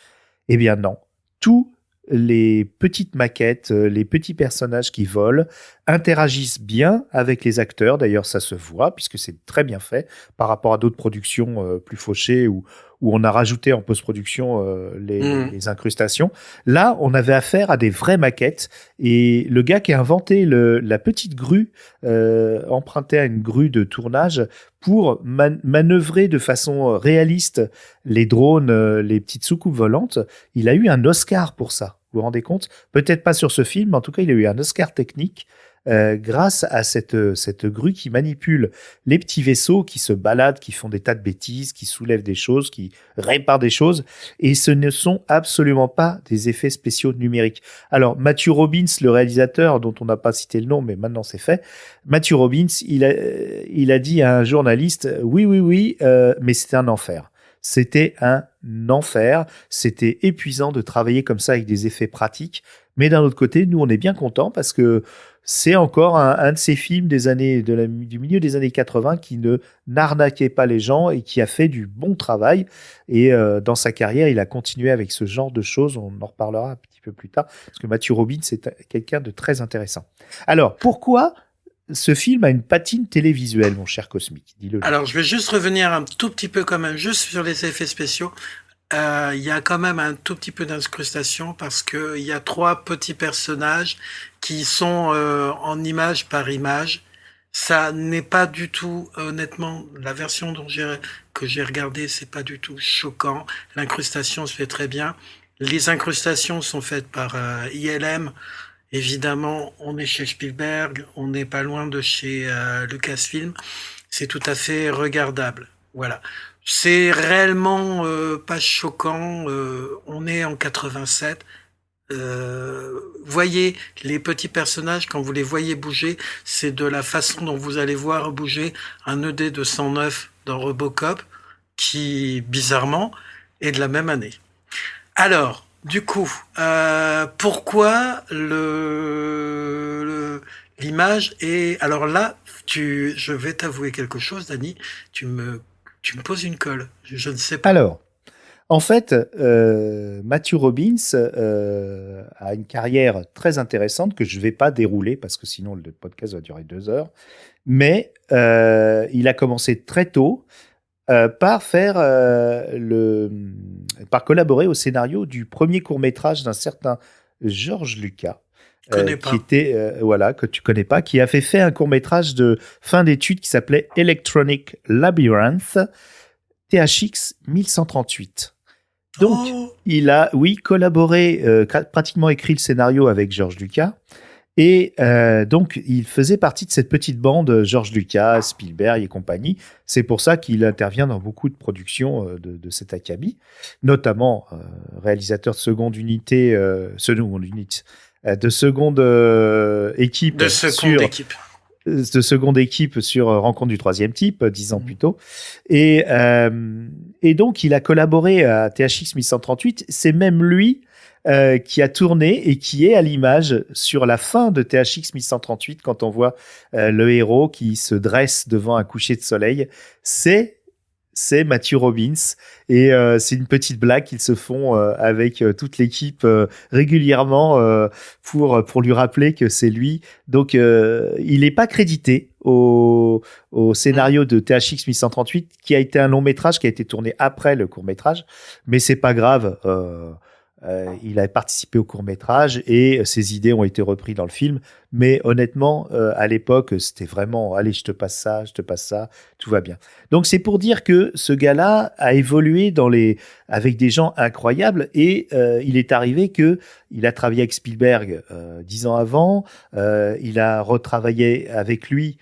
Eh bien non, tout les petites maquettes, les petits personnages qui volent, interagissent bien avec les acteurs. D'ailleurs, ça se voit, puisque c'est très bien fait par rapport à d'autres productions plus fauchées où on a rajouté en post-production les incrustations. Là, on avait affaire à des vraies maquettes. Et le gars qui a inventé la petite grue, emprunté à une grue de tournage, pour manœuvrer de façon réaliste les drones, les petites soucoupes volantes, il a eu un Oscar pour ça. Vous vous rendez compte? Peut-être pas sur ce film, mais en tout cas, il a eu un Oscar technique grâce à cette grue qui manipule les petits vaisseaux qui se baladent, qui font des tas de bêtises, qui soulèvent des choses, qui réparent des choses. Et ce ne sont absolument pas des effets spéciaux numériques. Alors, Matthew Robbins, le réalisateur, dont on n'a pas cité le nom, mais maintenant c'est fait, Matthew Robbins, il a dit à un journaliste, oui, mais c'était un enfer. C'était un enfer, c'était épuisant de travailler comme ça avec des effets pratiques, mais d'un autre côté, nous on est bien contents parce que c'est encore un de ces films du milieu des années 80 qui ne n'arnaquait pas les gens et qui a fait du bon travail, et dans sa carrière, il a continué avec ce genre de choses, on en reparlera un petit peu plus tard, parce que Matthew Robbins c'est quelqu'un de très intéressant. Alors, pourquoi ce film a une patine télévisuelle, mon cher Cosmic? Dis-le. Alors, je vais juste revenir un tout petit peu quand même, juste sur les effets spéciaux. Il y a quand même un tout petit peu d'incrustation parce que il y a 3 petits personnages qui sont en image par image. Ça n'est pas du tout, honnêtement, la version que j'ai regardée, c'est pas du tout choquant. L'incrustation se fait très bien. Les incrustations sont faites par ILM. Évidemment, on est chez Spielberg, on n'est pas loin de chez Lucasfilm. C'est tout à fait regardable. Voilà. C'est réellement pas choquant. On est en 87. Voyez les petits personnages, quand vous les voyez bouger, c'est de la façon dont vous allez voir bouger un ED-209 dans Robocop, qui, bizarrement, est de la même année. Alors, du coup, pourquoi l'image est... Alors là, je vais t'avouer quelque chose, Dany, tu me poses une colle, je ne sais pas. Alors, en fait, Matthew Robbins a une carrière très intéressante que je ne vais pas dérouler parce que sinon le podcast va durer 2 heures. Mais il a commencé très tôt par collaborer au scénario du premier court-métrage d'un certain George Lucas. Qui était que tu connais pas, qui avait fait un court-métrage de fin d'études qui s'appelait Electronic Labyrinth THX 1138. Donc il a collaboré, pratiquement écrit le scénario avec George Lucas, et donc il faisait partie de cette petite bande George Lucas, Spielberg et compagnie. C'est pour ça qu'il intervient dans beaucoup de productions de cet acabit, notamment réalisateur de seconde équipe sur Rencontre du troisième type, 10 ans plus tôt. Et donc, il a collaboré à THX 1138. C'est même lui qui a tourné et qui est à l'image sur la fin de THX 1138, quand on voit le héros qui se dresse devant un coucher de soleil. C'est Matthew Robbins, et c'est une petite blague qu'ils se font avec toute l'équipe régulièrement pour lui rappeler que c'est lui. Donc il n'est pas crédité au scénario de THX 1138, qui a été un long métrage qui a été tourné après le court métrage, mais c'est pas grave. Il a participé au court-métrage et ses idées ont été reprises dans le film. Mais honnêtement, à l'époque, c'était vraiment « Allez, je te passe ça, tout va bien ». Donc, c'est pour dire que ce gars-là a évolué avec des gens incroyables, et il est arrivé qu'il a travaillé avec Spielberg 10 ans avant. Il a retravaillé avec lui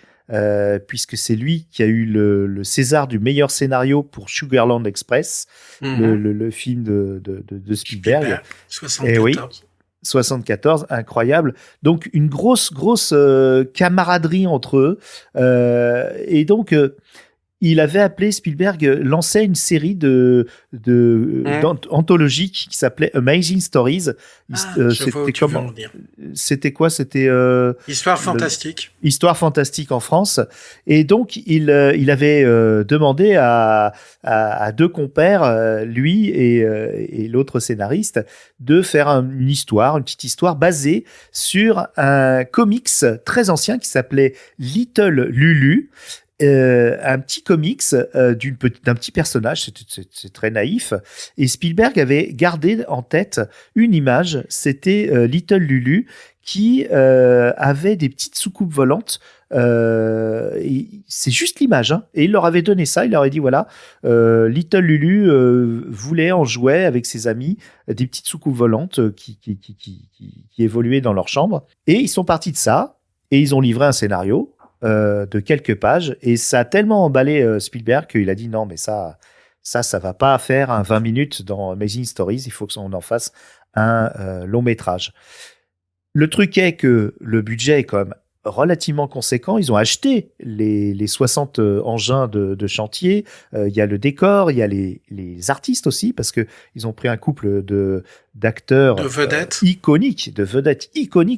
puisque c'est lui qui a eu le César du meilleur scénario pour Sugarland Express, le film de Spielberg. 74. Et oui, 74, incroyable. Donc une grosse camaraderie entre eux. Et donc il avait appelé, Spielberg lançait une série d'anthologiques qui s'appelait Amazing Stories. C'était quoi? C'était Histoire fantastique. Histoire fantastique en France. Et donc il avait demandé à deux compères, lui et l'autre scénariste, de faire une petite histoire basée sur un comics très ancien qui s'appelait Little Lulu. Un petit comics d'un petit personnage, c'est très naïf, et Spielberg avait gardé en tête une image, c'était Little Lulu qui avait des petites soucoupes volantes, c'est juste l'image, hein, et il leur avait donné ça, il leur avait dit voilà, Little Lulu voulait en jouer avec ses amis des petites soucoupes volantes qui évoluaient dans leur chambre, et ils sont partis de ça, et ils ont livré un scénario de quelques pages, et ça a tellement emballé Spielberg qu'il a dit non, mais ça va pas faire un 20 minutes dans Amazing Stories, il faut qu'on en fasse un long métrage. Le truc est que le budget est quand même relativement conséquent. Ils ont acheté les 60 engins de chantier. Il y a le décor, il y a les artistes aussi, parce que ils ont pris un couple d'acteurs de vedettes iconiques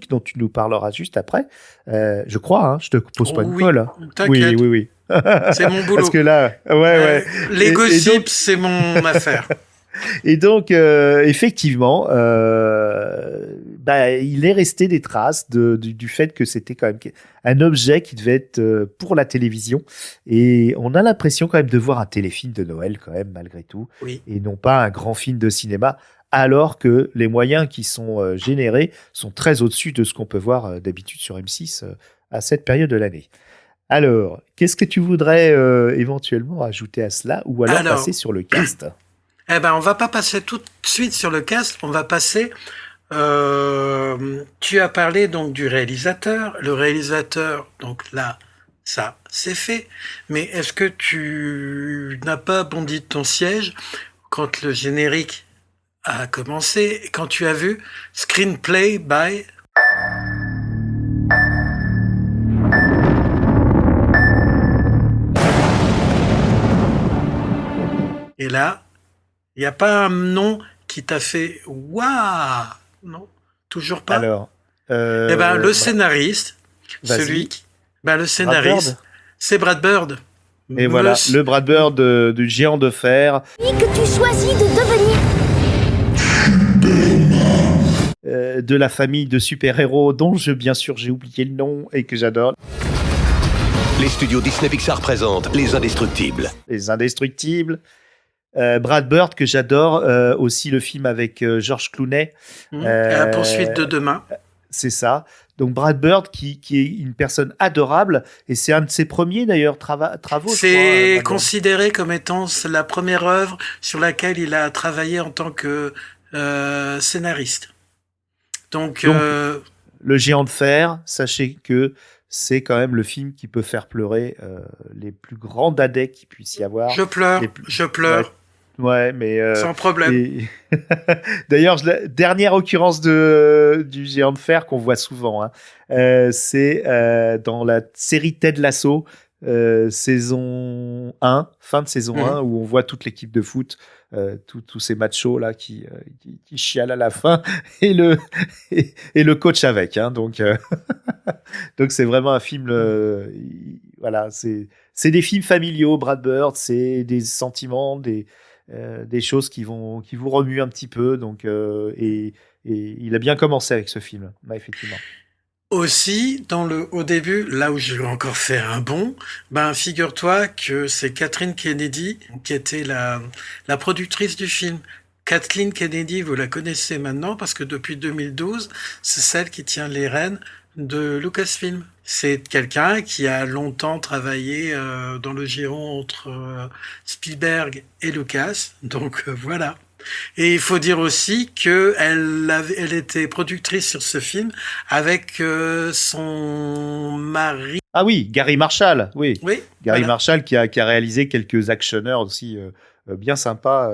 dont tu nous parleras juste après. Je crois, hein, je te pose pas une colle. T'inquiète. Oui. C'est mon boulot. Parce que là, ouais. Les gossips, c'est mon affaire. Et donc, effectivement, il est resté des traces du fait que c'était quand même un objet qui devait être pour la télévision. Et on a l'impression quand même de voir un téléfilm de Noël quand même, malgré tout. Oui. Et non pas un grand film de cinéma, alors que les moyens qui sont générés sont très au-dessus de ce qu'on peut voir d'habitude sur M6 à cette période de l'année. Alors, qu'est-ce que tu voudrais éventuellement ajouter à cela, ou alors passer sur le cast? Eh ben, on va pas passer tout de suite sur le cast, on va passer... tu as parlé donc du réalisateur. Le réalisateur, donc là, ça, c'est fait. Mais est-ce que tu n'as pas bondi de ton siège quand le générique a commencé, quand tu as vu Screenplay by... Et là, il n'y a pas un nom qui t'a fait « Waouh !» Non, toujours pas. Alors, le scénariste, le scénariste, c'est Brad Bird. Et voilà, le Brad Bird du géant de fer. Que tu choisis de devenir. De la famille de super-héros dont bien sûr j'ai oublié le nom et que j'adore. Les studios Disney Pixar présentent Les Indestructibles. Les Indestructibles. Brad Bird, que j'adore. Aussi le film avec George Clooney. La poursuite de demain. C'est ça. Donc Brad Bird, qui est une personne adorable. Et c'est un de ses premiers, d'ailleurs, travaux. C'est considéré comme étant la première œuvre sur laquelle il a travaillé en tant que scénariste. Donc Le Géant de Fer, sachez que c'est quand même le film qui peut faire pleurer les plus grands dadais qu'il puisse y avoir. Je pleure. Ouais, mais sans problème. D'ailleurs, la dernière occurrence du Géant de Fer qu'on voit souvent, c'est dans la série Ted Lasso, saison 1, fin de saison 1, où on voit toute l'équipe de foot, tous ces machos là qui chialent à la fin et le coach avec. Donc c'est vraiment un film. Voilà, c'est des films familiaux. Brad Bird, c'est des sentiments, des choses qui vous remuent un petit peu. Donc et il a bien commencé avec ce film, effectivement. Aussi, au début, là où je vais encore faire un bond, figure-toi que c'est Kathleen Kennedy qui était la productrice du film. Kathleen Kennedy, vous la connaissez maintenant parce que depuis 2012, c'est celle qui tient les rênes de Lucasfilm. C'est quelqu'un qui a longtemps travaillé dans le giron entre Spielberg et Lucas. Donc voilà. Et il faut dire aussi que elle était productrice sur ce film avec son mari. Ah oui, Gary Marshall, oui. Gary voilà. Marshall qui a réalisé quelques actionneurs aussi bien sympas.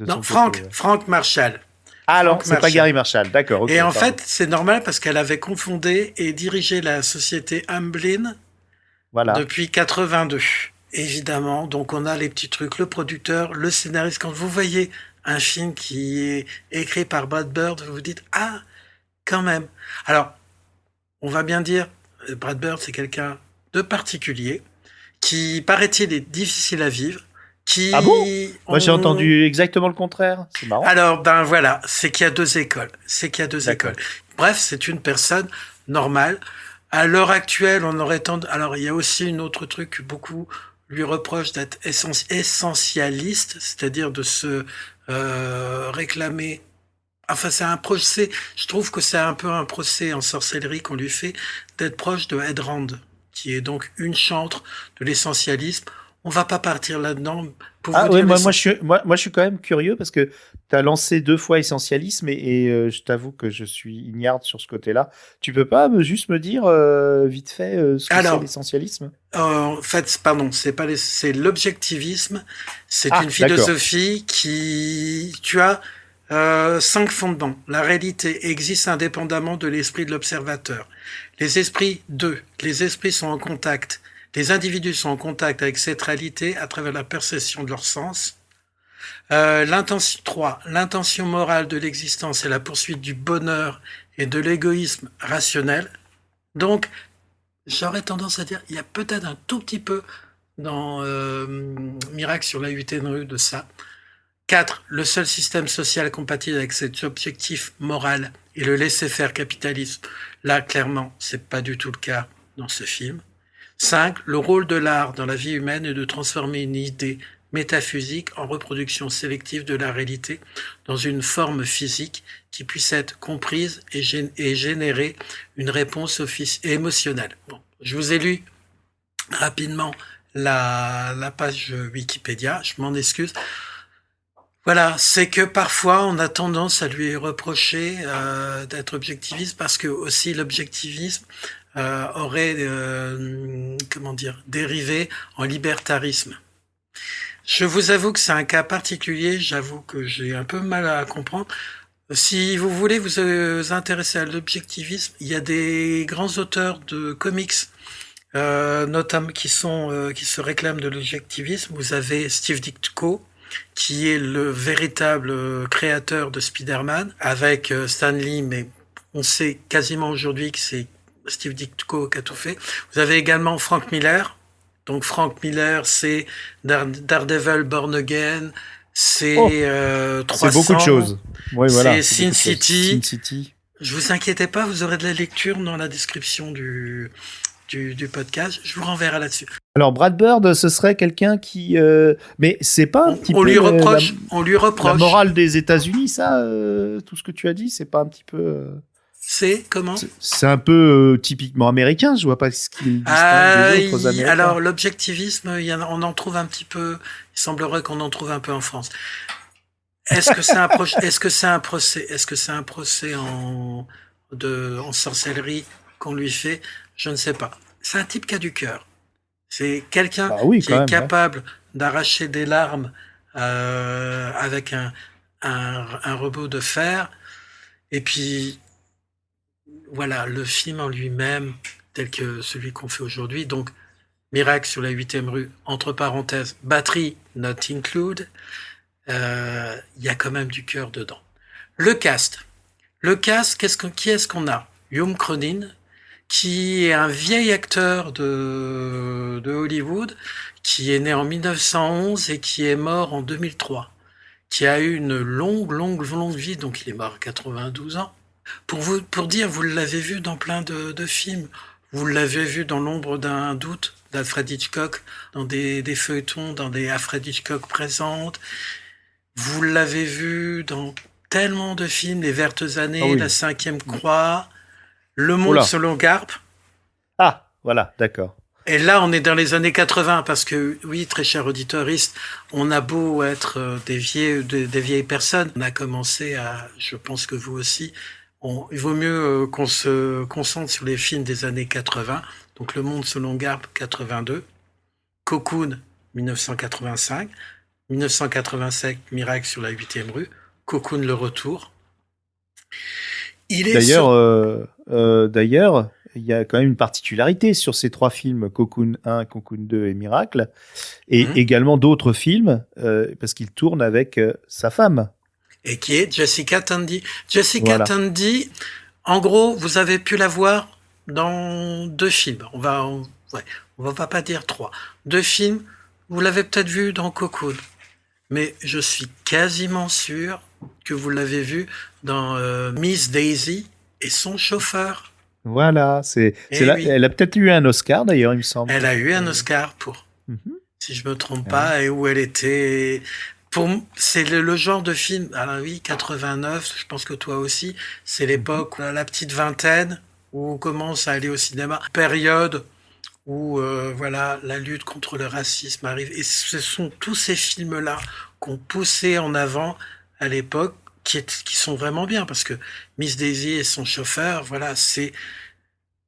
Non, Frank Marshall. Ah non, c'est pas Gary Marshall, d'accord. Okay, et en fait, c'est normal parce qu'elle avait confondé et dirigé la société Amblin depuis 82. Évidemment, donc on a les petits trucs, le producteur, le scénariste. Quand vous voyez un film qui est écrit par Brad Bird, vous vous dites « Ah, quand même !» Alors, on va bien dire, Brad Bird, c'est quelqu'un de particulier, qui, paraît-il, est difficile à vivre, Ah bon ? Moi, j'ai entendu exactement le contraire. C'est marrant. Alors, voilà, c'est qu'il y a deux écoles. Bref, c'est une personne normale. À l'heure actuelle, on aurait tendance... Alors, il y a aussi un autre truc que beaucoup lui reprochent d'être essentialiste, c'est-à-dire de se réclamer. Enfin, c'est un procès. Je trouve que c'est un peu un procès en sorcellerie qu'on lui fait d'être proche de Ayn Rand, qui est donc une chantre de l'essentialisme. On va pas partir là-dedans. Moi, je suis quand même curieux parce que tu as lancé 2 fois essentialisme et je t'avoue que je suis ignare sur ce côté-là. Tu peux pas juste me dire vite fait ce que c'est l'essentialisme ? En fait, pardon, c'est l'objectivisme. C'est une philosophie qui, tu as 5 fondements. La réalité existe indépendamment de l'esprit de l'observateur. Les esprits sont en contact. Les individus sont en contact avec cette réalité à travers la perception de leur sens. 3. L'intention morale de l'existence est la poursuite du bonheur et de l'égoïsme rationnel. Donc, j'aurais tendance à dire, il y a peut-être un tout petit peu dans Miracle sur la 8e rue de ça. 4. Le seul système social compatible avec cet objectif moral est le laisser-faire capitalisme. Là, clairement, c'est pas du tout le cas dans ce film. 5. Le rôle de l'art dans la vie humaine est de transformer une idée métaphysique en reproduction sélective de la réalité dans une forme physique qui puisse être comprise et générer une réponse émotionnelle. Bon, je vous ai lu rapidement la page Wikipédia, je m'en excuse. Voilà, c'est que parfois on a tendance à lui reprocher d'être objectiviste parce que aussi l'objectivisme aurait dérivé en libertarisme. Je vous avoue que c'est un cas particulier, j'avoue que j'ai un peu mal à comprendre. Si vous voulez vous intéresser à l'objectivisme, il y a des grands auteurs de comics notamment qui se réclament de l'objectivisme. Vous avez Steve Ditko, qui est le véritable créateur de Spider-Man, avec Stan Lee, mais on sait quasiment aujourd'hui que c'est Steve Ditko qui a tout fait. Vous avez également Frank Miller. Donc Frank Miller, c'est Daredevil Born Again, c'est 300. C'est beaucoup de choses. Oui, voilà, c'est Sin City. Je vous inquiétez pas, vous aurez de la lecture dans la description du podcast. Je vous renverrai là-dessus. Alors Brad Bird, ce serait quelqu'un qui, mais c'est pas un petit peu On lui reproche. la morale des États-Unis, ça, tout ce que tu as dit, c'est pas un petit peu. C'est comment? C'est un peu typiquement américain. Je vois pas ce qu'il distingue des autres Américains. Alors l'objectivisme, on en trouve un petit peu. Il semblerait qu'on en trouve un peu en France. Est-ce que c'est un procès en sorcellerie qu'on lui fait? Je ne sais pas. C'est un type qui a du cœur. C'est quelqu'un qui est capable d'arracher des larmes avec un robot de fer. Et puis, voilà, le film en lui-même, tel que celui qu'on fait aujourd'hui, donc Miracle sur la 8e rue, entre parenthèses, batterie not include, il y a quand même du cœur dedans. Le cast, qui est-ce qu'on a? Hume Cronyn, qui est un vieil acteur de Hollywood, qui est né en 1911 et qui est mort en 2003, qui a eu une longue vie, donc il est mort à 92 ans. Pour dire, vous l'avez vu dans plein de films. Vous l'avez vu dans L'ombre d'un doute d'Alfred Hitchcock, dans des feuilletons, dans des Alfred Hitchcock présentes. Vous l'avez vu dans tellement de films, Les Vertes Années, La Cinquième Croix, Le Monde selon Garp. Ah, voilà, d'accord. Et là, on est dans les années 80, parce que, oui, très cher auditoriste, on a beau être des vieilles personnes, on a commencé à, je pense que vous aussi, il vaut mieux qu'on se concentre sur les films des années 80. Donc, Le Monde selon Garp, 82. Cocoon, 1985. 1987, Miracle sur la 8e rue. Cocoon, le retour. D'ailleurs, il y a quand même une particularité sur ces trois films, Cocoon 1, Cocoon 2 et Miracle, et également d'autres films, parce qu'il tourne avec sa femme. Et qui est Jessica Tandy. Jessica Tandy, en gros, vous avez pu la voir dans 2 films. On va pas dire 3. 2 films, vous l'avez peut-être vu dans Cocoon. Mais je suis quasiment sûr que vous l'avez vu dans Miss Daisy et son chauffeur. Voilà, elle a peut-être eu un Oscar d'ailleurs, il me semble. Elle a eu un Oscar pour, si je me trompe pas, et où elle était... C'est le genre de film, alors oui, 89, je pense que toi aussi, c'est l'époque, la petite vingtaine, où on commence à aller au cinéma. Période où la lutte contre le racisme arrive. Et ce sont tous ces films-là qu'on poussait en avant à l'époque, qui sont vraiment bien, parce que Miss Daisy et son chauffeur, c'est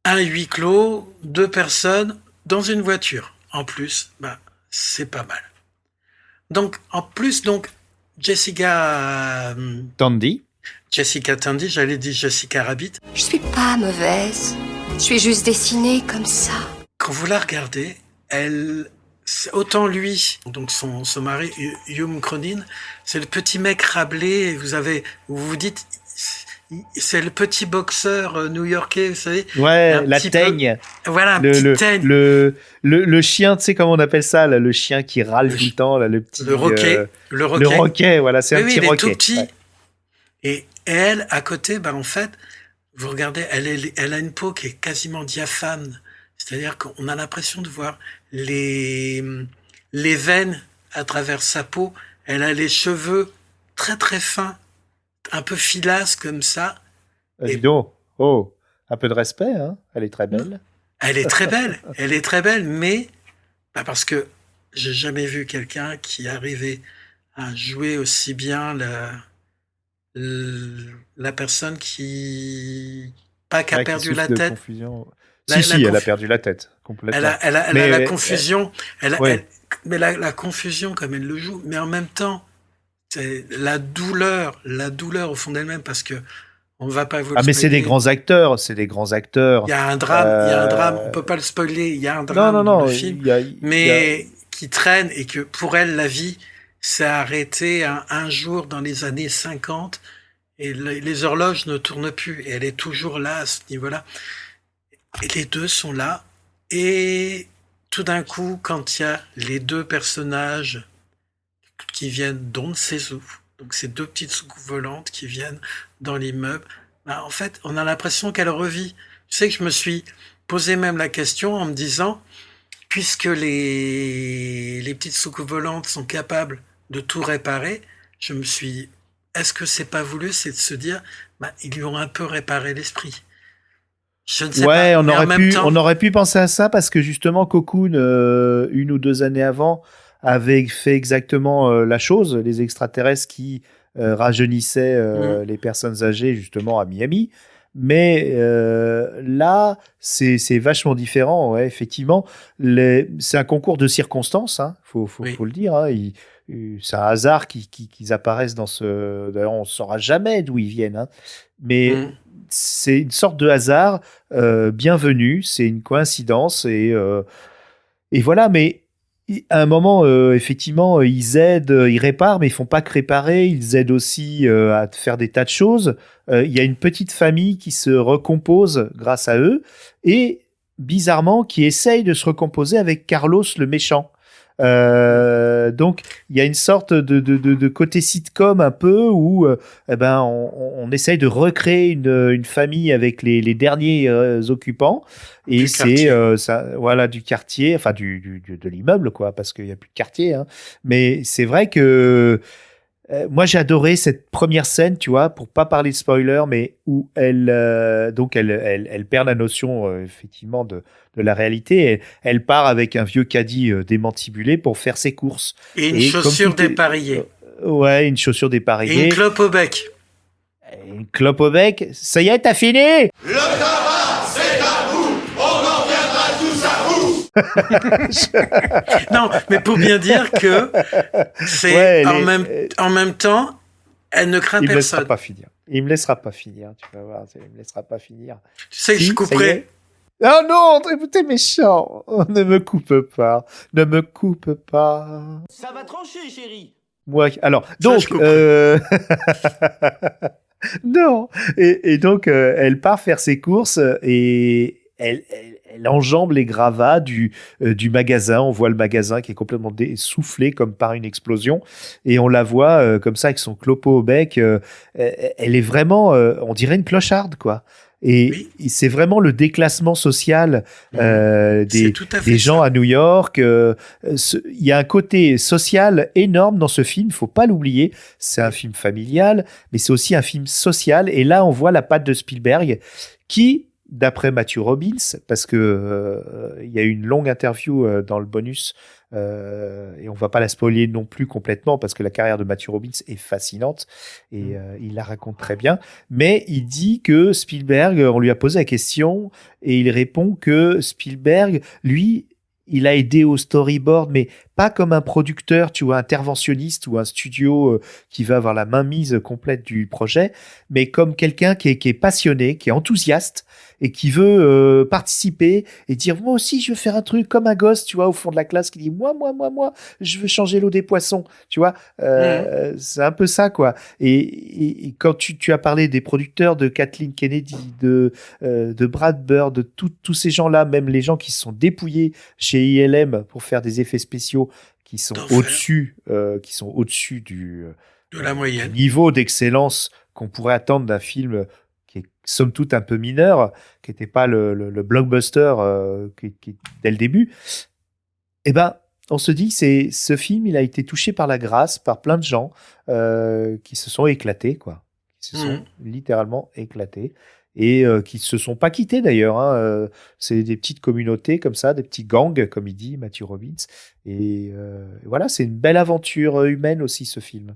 un huis clos, 2 personnes dans une voiture. En plus, c'est pas mal. Donc, Jessica Tandy, j'allais dire Jessica Rabbit. Je suis pas mauvaise. Je suis juste dessinée comme ça. Quand vous la regardez, autant lui, donc son mari, Hume Cronyn, c'est le petit mec Rabelais, vous vous dites, c'est le petit boxeur new-yorkais, vous savez. Ouais, la teigne. Voilà, un petit teigne. Le chien, tu sais comment on appelle ça, là, le chien qui râle tout le temps, là, le petit. Le roquet. Le roquet, voilà, c'est un petit roquet. Il est tout petit. Ouais. Et elle, à côté, en fait, vous regardez, elle a une peau qui est quasiment diaphane. C'est-à-dire qu'on a l'impression de voir les veines à travers sa peau. Elle a les cheveux très très fins, un peu filasses comme ça. Dis donc, un peu de respect, hein. Elle est très belle. Elle est très belle, mais parce que j'ai jamais vu quelqu'un qui arrivait à jouer aussi bien la personne qui a perdu la tête. Elle a perdu la tête complètement. Elle a la confusion. Mais la confusion comme elle le joue, mais en même temps, c'est la douleur au fond d'elle-même, parce que on ne va pas vous le spoiler. Mais c'est des grands acteurs. Il y a un drame, on peut pas le spoiler. Il y a un drame dans le film, qui traîne, et que pour elle, la vie s'est arrêtée un jour dans les années 50, et les horloges ne tournent plus, et elle est toujours là à ce niveau-là. Et les deux sont là, et tout d'un coup, quand il y a les 2 personnages qui viennent d'on ne sait où, donc ces 2 petites soucoupes volantes qui viennent dans l'immeuble, en fait, on a l'impression qu'elle revit. Tu sais que je me suis posé même la question en me disant, puisque les petites soucoupes volantes sont capables de tout réparer, je me suis dit, est-ce que c'est pas voulu, c'est de se dire, ils lui ont un peu réparé l'esprit. Je ne sais pas. On aurait pu penser à ça parce que justement Cocoon, 1 ou 2 années avant, avait fait exactement la chose, les extraterrestres qui rajeunissaient les personnes âgées justement à Miami. Mais là, c'est vachement différent. Ouais, effectivement, c'est un concours de circonstances. Faut le dire. C'est un hasard qu'ils apparaissent dans ce. D'ailleurs, on ne saura jamais d'où ils viennent. Mais c'est une sorte de hasard bienvenu. C'est une coïncidence et voilà. Mais à un moment, effectivement, ils aident, ils réparent, mais ils font pas que réparer. Ils aident aussi à faire des tas de choses. Il y a une petite famille qui se recompose grâce à eux et bizarrement qui essaye de se recomposer avec Carlos le méchant. Donc il y a une sorte de côté sitcom un peu où on essaye de recréer une famille avec les derniers occupants et c'est voilà du quartier, enfin de l'immeuble quoi, parce qu'il y a plus de quartier mais c'est vrai que moi j'ai adoré cette première scène, tu vois, pour pas parler de spoiler, mais où elle perd la notion effectivement de la réalité. Elle part avec un vieux caddie démantibulé pour faire ses courses. Et une chaussure dépareillée. Ouais, une chaussure dépareillée. Et une clope au bec. Une clope au bec. Ça y est, t'as fini? Le tabac, c'est à vous. On en viendra tous à vous. Non, mais pour bien dire que c'est en même temps, elle ne craint personne. Il me laissera pas finir. Tu vas voir, il me laissera pas finir. Tu sais que je couperai. Oh non, t'es méchant. Oh, ne me coupe pas. Ne me coupe pas. Ça va trancher, chérie. Moi, alors, donc, non. Et donc, elle part faire ses courses et elle enjambe les gravats du magasin. On voit le magasin qui est complètement soufflé comme par une explosion. Et on la voit comme ça avec son clopo au bec. Elle est vraiment, on dirait une clocharde, quoi. Et c'est vraiment le déclassement social des gens à New York. Il y a un côté social énorme dans ce film, faut pas l'oublier. C'est un film familial, mais c'est aussi un film social. Et là, on voit la patte de Spielberg qui, d'après Matthew Robbins, parce que il y a eu une longue interview dans le bonus, et on va pas la spoiler non plus complètement parce que la carrière de Matthew Robbins est fascinante et il la raconte très bien. Mais il dit que Spielberg, on lui a posé la question et il répond que Spielberg, lui, il a aidé au storyboard, mais pas comme un producteur, tu vois, interventionniste ou un studio qui va avoir la mainmise complète du projet, mais comme quelqu'un qui est passionné, qui est enthousiaste et qui veut participer et dire moi aussi je veux faire un truc comme un gosse, tu vois, au fond de la classe qui dit moi je veux changer l'eau des poissons, tu vois. C'est un peu ça quoi. Et quand tu as parlé des producteurs de Kathleen Kennedy, de Brad Bird, de tous ces gens-là, même les gens qui se sont dépouillés chez ILM pour faire des effets spéciaux qui sont au-dessus de la moyenne, du niveau d'excellence qu'on pourrait attendre d'un film qui est somme toute un peu mineur, qui n'était pas le blockbuster qui dès le début. Eh ben, on se dit, ce film, il a été touché par la grâce, par plein de gens qui se sont éclatés, quoi. Qui se sont littéralement éclatés. Et qui se sont pas quittés d'ailleurs. C'est des petites communautés comme ça, des petits gangs, comme il dit Matthew Robbins. Et voilà, c'est une belle aventure humaine aussi, ce film.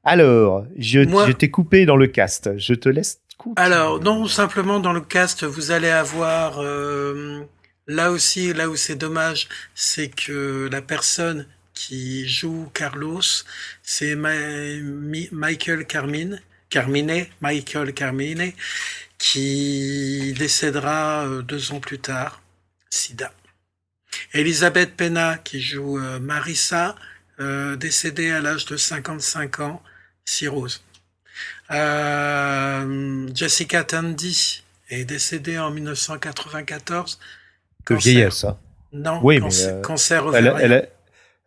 Alors, je t'ai coupé dans le cast. Je te laisse continuer. Alors, non, simplement dans le cast, vous allez avoir... là aussi, là où c'est dommage, c'est que la qui joue Carlos, c'est Michael Carmine, qui décédera 2 ans plus tard, sida. Elisabeth Pena, qui joue Marissa, décédée à l'âge de 55 ans, cirrhose. Jessica Tandy est décédée en 1994. Que vieillesse, ça. Non, oui, cancer ovarien.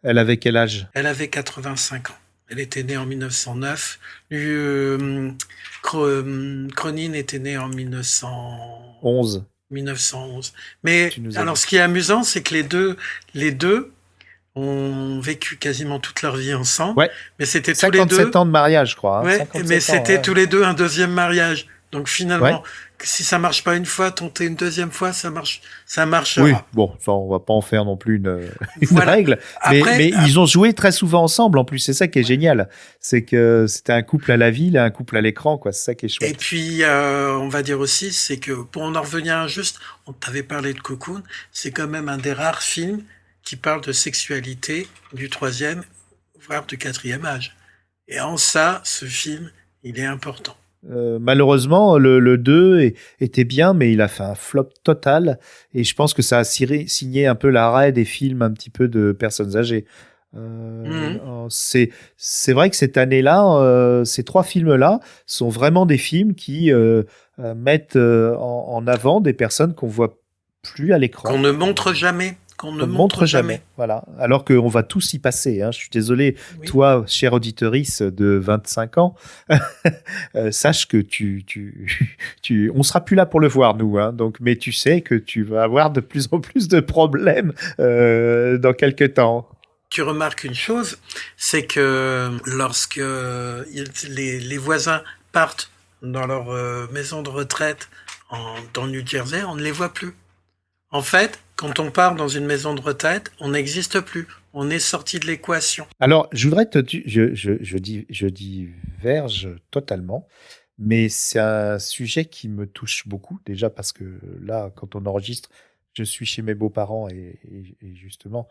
Elle avait quel âge? Elle avait 85 ans. Elle était née en 1909. Cronin était né en 1911. 1911. Mais Tu nous as alors, dit. ce qui est amusant, c'est que les deux ont vécu quasiment toute leur vie ensemble. Ouais. Mais c'était tous les 57 deux. ans de mariage, je crois. Hein. Ouais, 57 mais ans, c'était ouais. tous les deux un deuxième mariage. Donc finalement, Ouais. si ça marche pas une fois, tenter une deuxième fois, ça Oui, marchera. bon, ça, on va pas en faire non plus une Voilà. règle. Après, mais ils ont joué très souvent ensemble, en plus. C'est ça qui est génial. C'est que c'était un couple à la ville, un couple à l'écran, quoi. C'est ça qui est Et chouette. puis, on va dire aussi, c'est que pour en revenir à juste, on t'avait parlé de Cocoon, c'est quand même un des rares films qui parle de sexualité du 3e, voire du 4e âge. Et en ça, ce film, il est important. Malheureusement, le 2 était bien, mais il a fait un flop total. Et je pense que ça a signé un peu l'arrêt des films un petit peu de personnes âgées. C'est vrai que cette année-là, ces 3 films-là sont vraiment des films qui mettent en avant des personnes qu'on voit plus à l'écran. Qu'on ne montre jamais. Qu'on ne montre jamais. Voilà. Alors qu'on va tous y passer. Hein. Je suis désolé, Oui. toi, chère auditorice de 25 ans, sache que on sera plus là pour le voir, nous. Hein. Donc, mais tu sais que tu vas avoir de plus en plus de problèmes dans quelques temps. Tu remarques une chose, c'est que lorsque les voisins partent dans leur maison de retraite dans le New Jersey, on ne les voit plus. En fait, quand on part dans une maison de retraite, on n'existe plus. On est sorti de l'équation. Alors, je voudrais je diverge totalement, mais c'est un sujet qui me touche beaucoup, déjà parce que là, quand on enregistre, je suis chez mes beaux-parents et justement,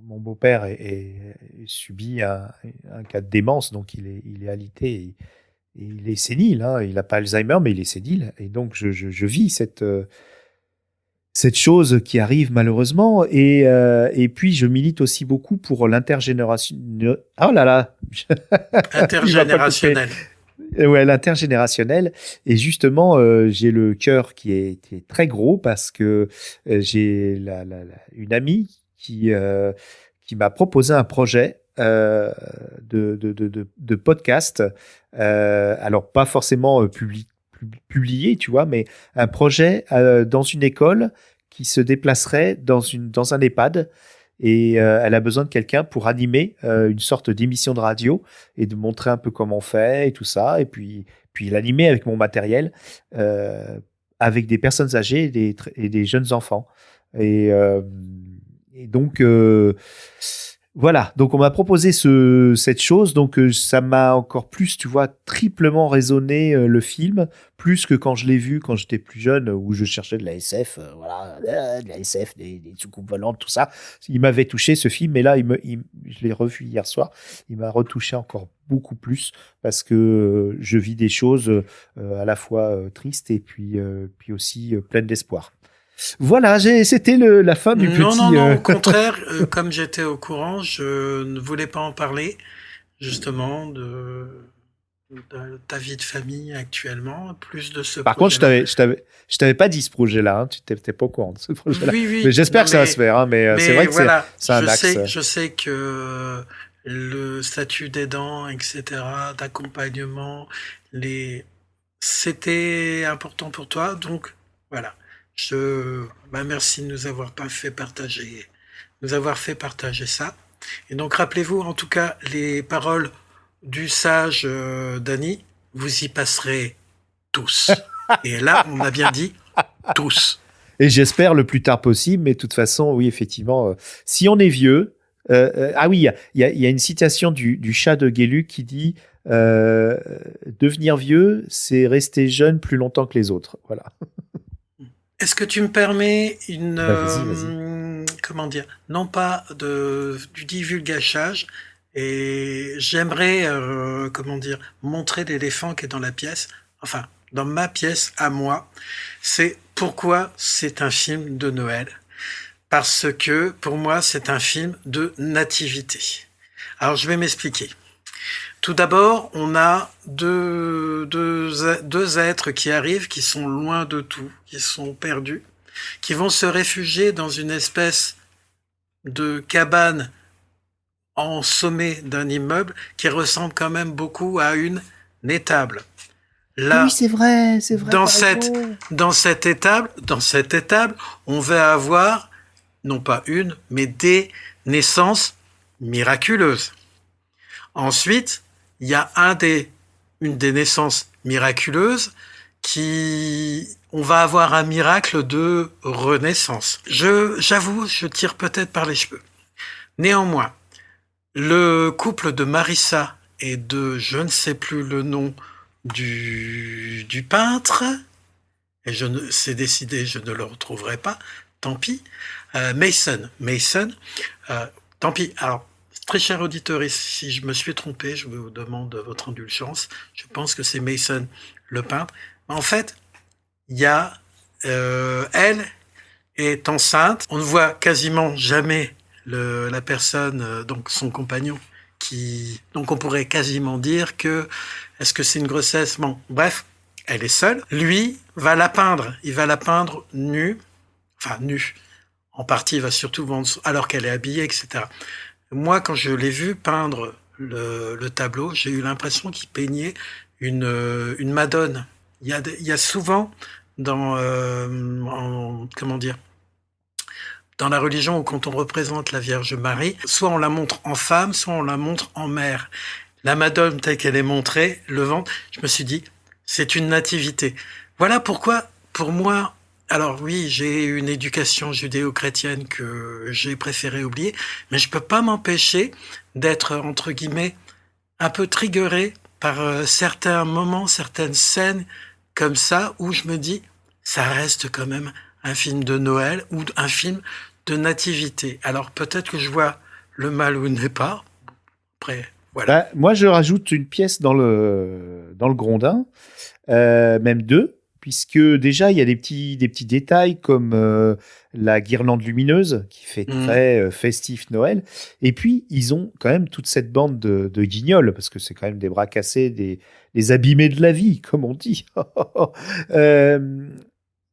mon beau-père subit un cas de démence, donc il est alité et il est sénile. Hein, il n'a pas Alzheimer, mais il est sénile. Et donc, je vis cette chose qui arrive malheureusement. Et puis, je milite aussi beaucoup pour l'intergénération. Oh là là Intergénérationnel. Ouais, l'intergénérationnel. Et justement, j'ai le cœur qui est très gros parce que j'ai une amie qui m'a proposé un projet de podcast. Alors, pas forcément publié, tu vois, mais un projet dans une école qui se déplacerait dans un EHPAD. Et elle a besoin de quelqu'un pour animer une sorte d'émission de radio et de montrer un peu comment on fait et tout ça. Et puis l'animer avec mon matériel, avec des personnes âgées et des jeunes enfants. Et donc, voilà. Donc, on m'a proposé cette chose. Donc, ça m'a encore plus, tu vois, triplement résonné le film, plus que quand je l'ai vu quand j'étais plus jeune, où je cherchais de la SF, de la SF, des soucoupes volantes, tout ça. Il m'avait touché ce film, mais là, je l'ai revu hier soir. Il m'a retouché encore beaucoup plus parce que je vis des choses à la fois tristes et puis aussi pleines d'espoir. Voilà, c'était la fin du petit... Non, au contraire, comme j'étais au courant, je ne voulais pas en parler, justement, de ta vie de famille actuellement, plus de ce Par projet-là. contre, je t'avais pas dit ce projet-là, hein, tu n'étais pas au courant de ce projet-là. Oui. Mais j'espère Non, que ça va se faire, hein, mais c'est vrai que voilà, c'est un axe. je sais que le statut d'aidant, etc., d'accompagnement, c'était important pour toi, donc voilà. Merci de nous avoir fait partager ça. Et donc, rappelez-vous, en tout cas, les paroles du sage Danny, vous y passerez tous. Et là, on a bien dit tous. Et j'espère le plus tard possible, mais de toute façon, oui, effectivement, si on est vieux... ah oui, il y a une citation du chat de Guéluc qui dit devenir vieux, c'est rester jeune plus longtemps que les autres. Voilà. Est-ce que tu me permets Vas-y. comment dire, non pas du divulgachage, et j'aimerais, montrer l'éléphant qui est dans la pièce, enfin, dans ma pièce à moi, c'est pourquoi c'est un film de Noël. Parce que, pour moi, c'est un film de nativité. Alors, je vais m'expliquer. Tout d'abord, on a deux êtres qui arrivent, qui sont loin de tout, qui sont perdus, qui vont se réfugier dans une espèce de cabane en sommet d'un immeuble qui ressemble quand même beaucoup à une étable. Là, oui, c'est vrai. dans t'as raison. cette étable, on va avoir non pas une, mais des naissances miraculeuses. Ensuite, il y a une des naissances miraculeuses on va avoir un miracle de renaissance. J'avoue, je tire peut-être par les cheveux. Néanmoins, le couple de Marissa et de je ne sais plus le nom du peintre, et c'est décidé, je ne le retrouverai pas, tant pis. Mason, tant pis. Alors, très cher auditeur, si je me suis trompé, je vous demande votre indulgence. Je pense que c'est Mason, le peintre. En fait, il y a elle est enceinte. On ne voit quasiment jamais la personne, donc son compagnon, donc on pourrait quasiment dire que est-ce que c'est une grossesse? Bon, bref, elle est seule. Lui va la peindre. Il va la peindre nue, enfin nue. En partie, il va surtout vendre alors qu'elle est habillée, etc. Moi, quand je l'ai vu peindre le tableau, j'ai eu l'impression qu'il peignait une Madone. Il y a souvent dans comment dire, dans la religion où quand on représente la Vierge Marie, soit on la montre en femme, soit on la montre en mère. La Madone telle qu'elle est montrée, le ventre, je me suis dit, c'est une nativité. Voilà pourquoi, pour moi, alors oui, j'ai une éducation judéo-chrétienne que j'ai préféré oublier, mais je peux pas m'empêcher d'être, entre guillemets, un peu triggeré par certains moments, certaines scènes comme ça, où je me dis, ça reste quand même un film de Noël ou un film de nativité. Alors peut-être que je vois le mal où il n'est pas. Après, voilà. Moi, je rajoute une pièce dans le Grondin, même deux, puisque déjà, il y a des petits détails comme la guirlande lumineuse qui fait très festif Noël. Et puis, ils ont quand même toute cette bande de guignols, parce que c'est quand même des bras cassés, des abîmés de la vie, comme on dit.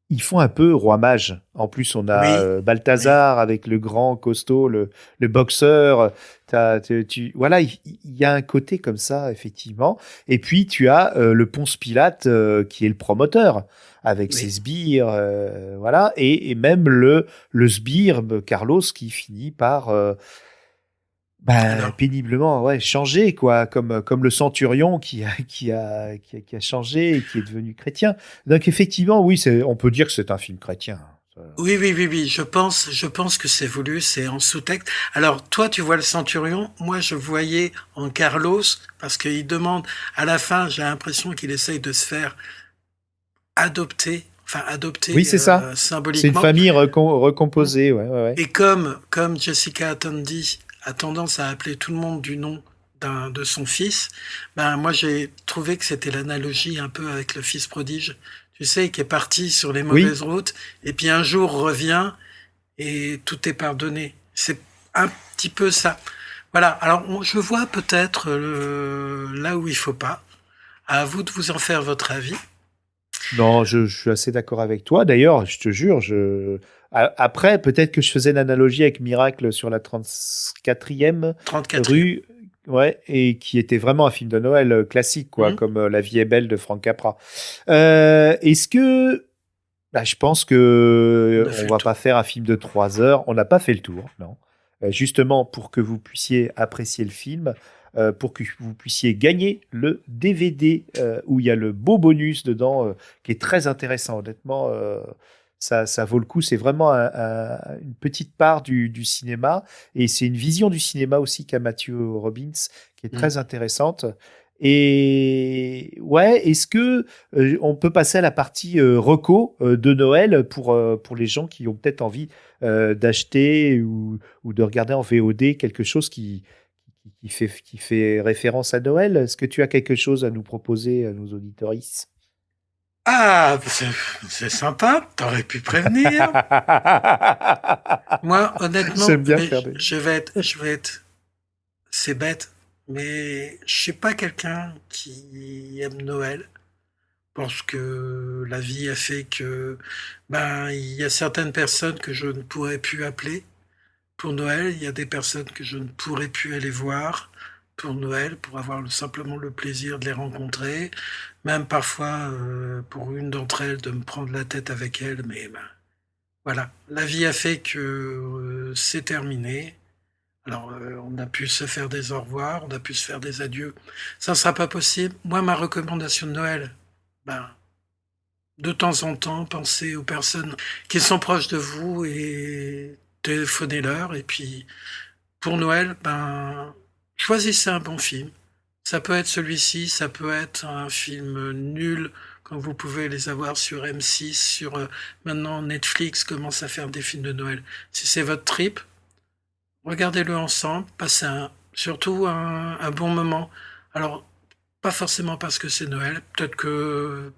Ils font un peu roi mage. En plus, on a Balthazar avec le grand costaud, le boxeur. Voilà, il y a un côté comme ça, effectivement. Et puis, tu as le Ponce Pilate qui est le promoteur avec ses sbires, voilà, et même le sbire Carlos qui finit par péniblement changer, quoi, comme le centurion qui a changé et qui est devenu chrétien. Donc effectivement, oui, on peut dire que c'est un film chrétien. Oui, je pense que c'est voulu, c'est en sous-texte. Alors, toi, tu vois le centurion, moi, je voyais en Carlos, parce qu'il demande, à la fin, j'ai l'impression qu'il essaye de se faire adopter, oui, c'est ça. Symboliquement. C'est une famille recomposée, ouais. Et comme Jessica Tandy a tendance à appeler tout le monde du nom de son fils, moi, j'ai trouvé que c'était l'analogie un peu avec le fils prodige. Tu sais, qui est parti sur les mauvaises routes, et puis un jour revient, et tout est pardonné. C'est un petit peu ça. Voilà, alors je vois peut-être là où il faut pas. À vous de vous en faire votre avis. Non, je suis assez d'accord avec toi. D'ailleurs, je te jure, après, peut-être que je faisais l'analogie avec Miracle sur la 34e rue. Ouais, et qui était vraiment un film de Noël classique, quoi, comme La vie est belle de Frank Capra. Est-ce que... je pense que on va pas faire un film de 3 heures. On n'a pas fait le tour, non. Justement, pour que vous puissiez apprécier le film, pour que vous puissiez gagner le DVD où il y a le beau bonus dedans, qui est très intéressant, honnêtement. Ça vaut le coup, c'est vraiment une petite part du cinéma, et c'est une vision du cinéma aussi qu'a Matthew Robbins, qui est très intéressante. Et ouais, est-ce que on peut passer à la partie reco de Noël pour les gens qui ont peut-être envie d'acheter ou de regarder en VOD quelque chose qui fait référence à Noël? Est-ce que tu as quelque chose à nous proposer à nos auditorices? Ah, c'est sympa, t'aurais pu prévenir. Moi, honnêtement, je vais être, c'est bête, mais je suis pas quelqu'un qui aime Noël, parce que la vie a fait que, il y a certaines personnes que je ne pourrais plus appeler pour Noël, il y a des personnes que je ne pourrais plus aller voir pour Noël, pour avoir simplement le plaisir de les rencontrer, même parfois pour une d'entre elles de me prendre la tête avec elles, mais ben, voilà, la vie a fait que c'est terminé. Alors, on a pu se faire des au revoir, on a pu se faire des adieux. Ça ne sera pas possible. Moi, ma recommandation de Noël, ben, de temps en temps, pensez aux personnes qui sont proches de vous et téléphonez-leur. Et puis, pour Noël, ben, choisissez un bon film. Ça peut être celui-ci, ça peut être un film nul, quand vous pouvez les avoir sur M6, sur maintenant Netflix commence à faire des films de Noël. Si c'est votre trip, regardez-le ensemble, passez surtout un bon moment. Alors, pas forcément parce que c'est Noël, peut-être que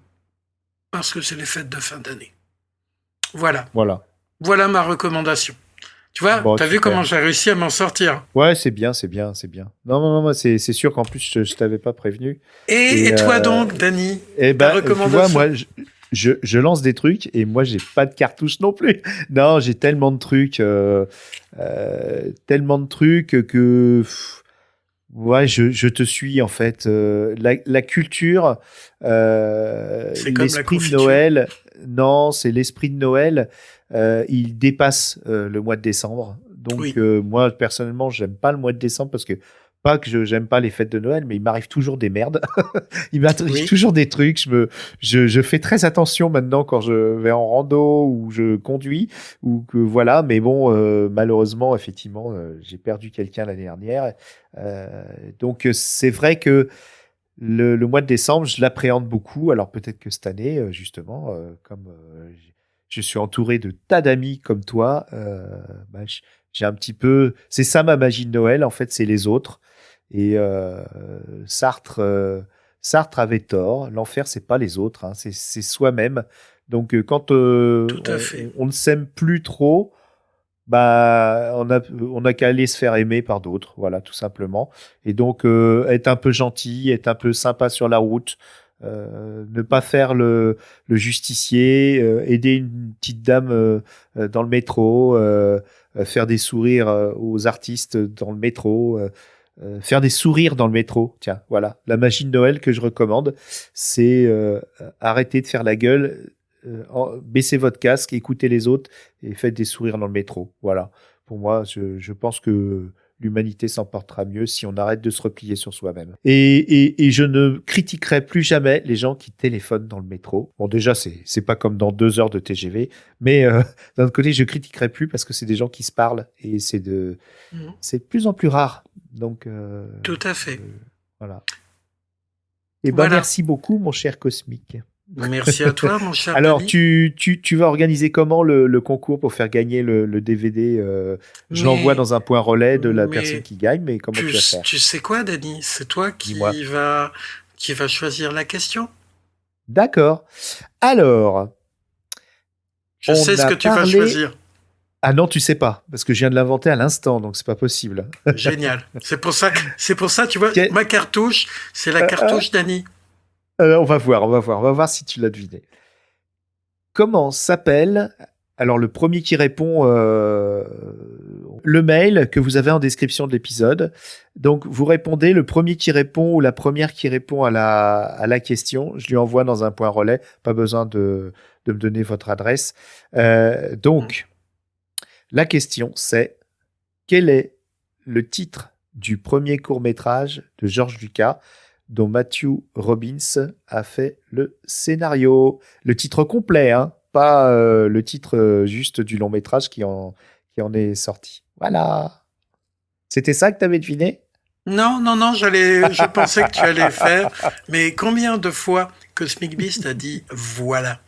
parce que c'est les fêtes de fin d'année. Voilà. Voilà ma recommandation. Tu vois, Bon, t'as vu comment j'ai réussi à m'en sortir. Ouais, c'est bien. Non, c'est sûr qu'en plus, je t'avais pas prévenu. Et toi donc, Dany, ta recommandation? Tu vois, moi, je lance des trucs et moi, j'ai pas de cartouche non plus. Non, j'ai tellement de trucs que... Ouais, je te suis en fait. La culture, l'esprit de Noël, non, c'est l'esprit de Noël. Il dépasse le mois de décembre. Donc moi personnellement, j'aime pas le mois de décembre parce que pas que j'aime pas les fêtes de Noël, mais il m'arrive toujours des merdes. Il m'arrive toujours des trucs. Je fais très attention maintenant quand je vais en rando ou je conduis ou que voilà. Mais bon, malheureusement, effectivement, j'ai perdu quelqu'un l'année dernière. Donc c'est vrai que le mois de décembre, je l'appréhende beaucoup. Alors peut-être que cette année, justement, comme je suis entouré de tas d'amis comme toi, j'ai un petit peu... C'est ça ma magie de Noël, en fait, c'est les autres. Et Sartre avait tort. L'enfer, c'est pas les autres, hein, c'est soi-même. Donc quand on ne s'aime plus trop, bah on a qu'à aller se faire aimer par d'autres, voilà, tout simplement. Et donc être un peu gentil, être un peu sympa sur la route. Ne pas faire le justicier, aider une petite dame dans le métro, faire des sourires aux artistes dans le métro, faire des sourires dans le métro. Tiens, voilà, la magie de Noël que je recommande, c'est arrêter de faire la gueule, baissez votre casque, écoutez les autres et faites des sourires dans le métro. Voilà, pour moi, je pense que l'humanité s'en portera mieux si on arrête de se replier sur soi-même. Et je ne critiquerai plus jamais les gens qui téléphonent dans le métro. Bon, déjà, c'est pas comme dans 2 heures de TGV, mais d'un autre côté, je critiquerai plus parce que c'est des gens qui se parlent et c'est de plus en plus rare. Donc, tout à fait. Voilà. Et ben, merci beaucoup, mon cher Cosmique. Merci à toi, mon cher Alors, Dany. tu vas organiser comment le concours pour faire gagner le DVD Je l'envoie dans un point relais de la personne qui gagne, mais comment tu vas faire? Tu sais quoi, Dany? C'est toi qui va choisir la question. D'accord. Alors, je sais ce que tu vas choisir. Ah non, tu sais pas, parce que je viens de l'inventer à l'instant, donc c'est pas possible. Génial. C'est pour ça, tu vois, ma cartouche, c'est la cartouche Dany. On va voir si tu l'as deviné. Comment s'appelle, alors le premier qui répond, le mail que vous avez en description de l'épisode. Donc vous répondez, le premier qui répond ou la première qui répond à la question, je lui envoie dans un point relais, pas besoin de me donner votre adresse. Donc, la question c'est, quel est le titre du premier court-métrage de George Lucas dont Matthew Robbins a fait le scénario? Le titre complet, hein, pas le titre juste du long-métrage qui en est sorti. Voilà. C'était ça que tu avais deviné? Non, je pensais que tu allais faire, mais combien de fois Cosmic Beast a dit « voilà ».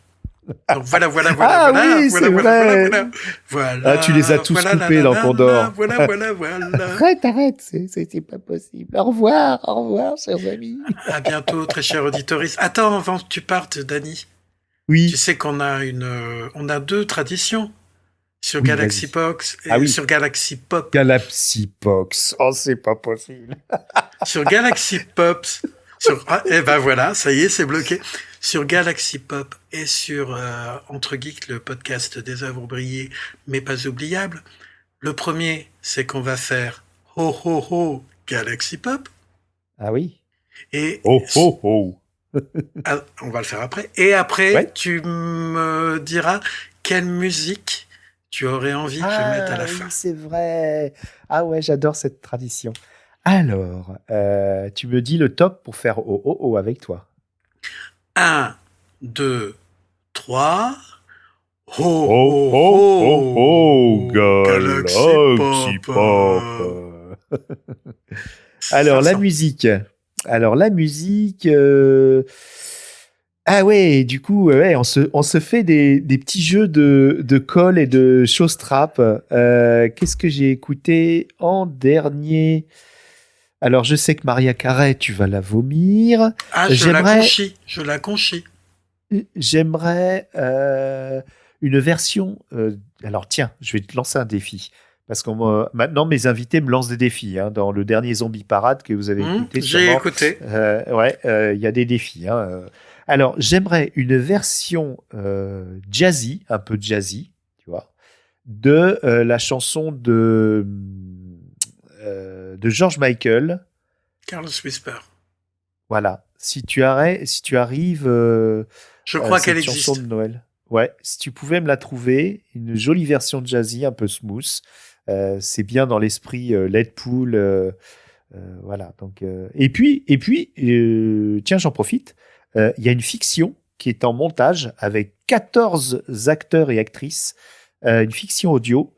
Donc voilà. Oui, c'est vrai. Ah, tu les as tous coupés dans Pandore. Voilà. Arrête, c'est pas possible. Au revoir, chers amis. À bientôt, très cher auditoriste. Attends, avant que tu partes, Dany. Oui. Tu sais qu'on a on a 2 traditions sur Galaxy Box et sur Galaxy Pop. Galaxy Box. Oh, c'est pas possible. Sur Galaxy Pops. Ben voilà, ça y est, c'est bloqué. Sur Galaxy Pop et sur Entre Geeks, le podcast des œuvres brillées, mais pas oubliables. Le premier, c'est qu'on va faire Ho Ho Ho Galaxy Pop. Ah oui. Et oh. on va le faire après. Et après, Ouais. tu me diras quelle musique tu aurais envie que je mette à la fin. Oui, c'est vrai. Ah ouais, j'adore cette tradition. Alors, tu me dis le top pour faire oh avec toi. 1, 2, 3. Galaxy Pop. Alors, la musique. Ah ouais, du coup, ouais, on se fait des petits jeux de colle et de show-strap. Qu'est-ce que j'ai écouté en dernier? Alors, je sais que Maria Carey, tu vas la vomir. Ah, je la conchis. J'aimerais une version... alors tiens, je vais te lancer un défi. Parce que maintenant, mes invités me lancent des défis. Hein, dans le dernier Zombie Parade que vous avez écouté. J'ai écouté. Il y a des défis. Hein, Alors, j'aimerais une version jazzy, un peu jazzy, tu vois, de la chanson de George Michael. Carlos Whisper. Voilà. Si tu arrives... je crois qu'elle existe. Chanson de Noël. Ouais, si tu pouvais me la trouver, une jolie version jazzy, un peu smooth. C'est bien dans l'esprit Leadpool. Voilà. Donc, et puis tiens, j'en profite. Il y a une fiction qui est en montage avec 14 acteurs et actrices. Une fiction audio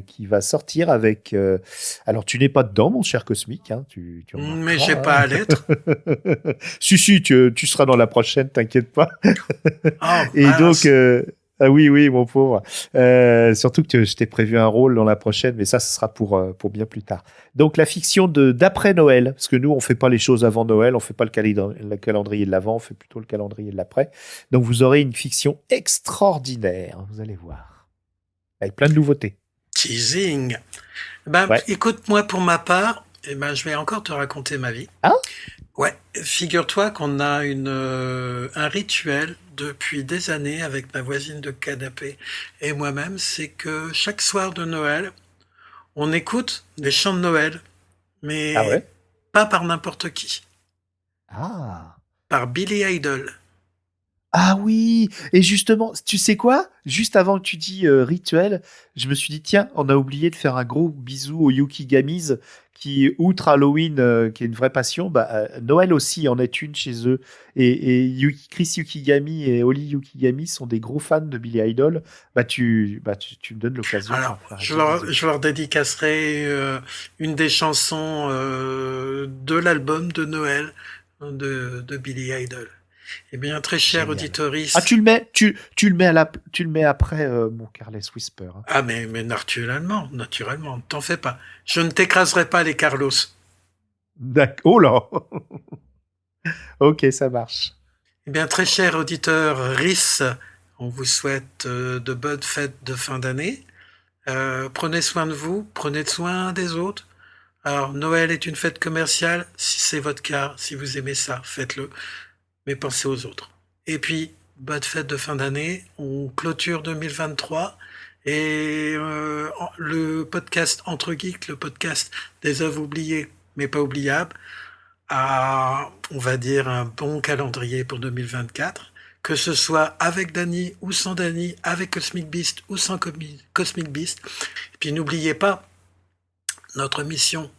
qui va sortir avec... alors, tu n'es pas dedans, mon cher Cosmic. Hein, mais j'ai pas à l'être. si, tu seras dans la prochaine, t'inquiète pas. Et mince. donc... ah oui, mon pauvre. Surtout que je t'ai prévu un rôle dans la prochaine, mais ça, ce sera pour bien plus tard. Donc, la fiction d'après Noël, parce que nous, on fait pas les choses avant Noël, on fait pas le calendrier de l'avant, on fait plutôt le calendrier de l'après. Donc, vous aurez une fiction extraordinaire, vous allez voir. Avec plein de nouveautés. Teasing. Écoute, moi, pour ma part, je vais encore te raconter ma vie. Ah? Ouais, figure-toi qu'on a un rituel depuis des années avec ma voisine de canapé et moi-même, c'est que chaque soir de Noël, on écoute des chants de Noël, mais pas par n'importe qui. Ah. Par Billy Idol. Ah oui, et justement, tu sais quoi? Juste avant que tu dis rituel, je me suis dit, tiens, on a oublié de faire un gros bisou aux Yukigamis qui, outre Halloween, qui est une vraie passion, Noël aussi en est une chez eux. Et Chris Yukigami et Oli Yukigami sont des gros fans de Billy Idol. Tu me donnes l'occasion. Alors, je leur dédicacerai une des chansons de l'album de Noël de Billy Idol. Eh bien, très cher auditoriste. Ah, tu le mets après mon Carlos Whisper. Hein. Ah, mais naturellement, t'en fais pas. Je ne t'écraserai pas les Carlos. D'accord. Oh là. Ok, ça marche. Eh bien, très cher auditeur RIS, on vous souhaite de bonnes fêtes de fin d'année. Prenez soin de vous, prenez soin des autres. Alors, Noël est une fête commerciale. Si c'est votre cas, si vous aimez ça, faites-le. Mais pensez aux autres. Et puis, bonne fête de fin d'année. On clôture 2023. Et le podcast Entre Geeks, le podcast des œuvres oubliées, mais pas oubliables, a, on va dire, un bon calendrier pour 2024. Que ce soit avec Dany ou sans Dany, avec Cosmic Beast ou sans Cosmic Beast. Et puis, n'oubliez pas, notre mission,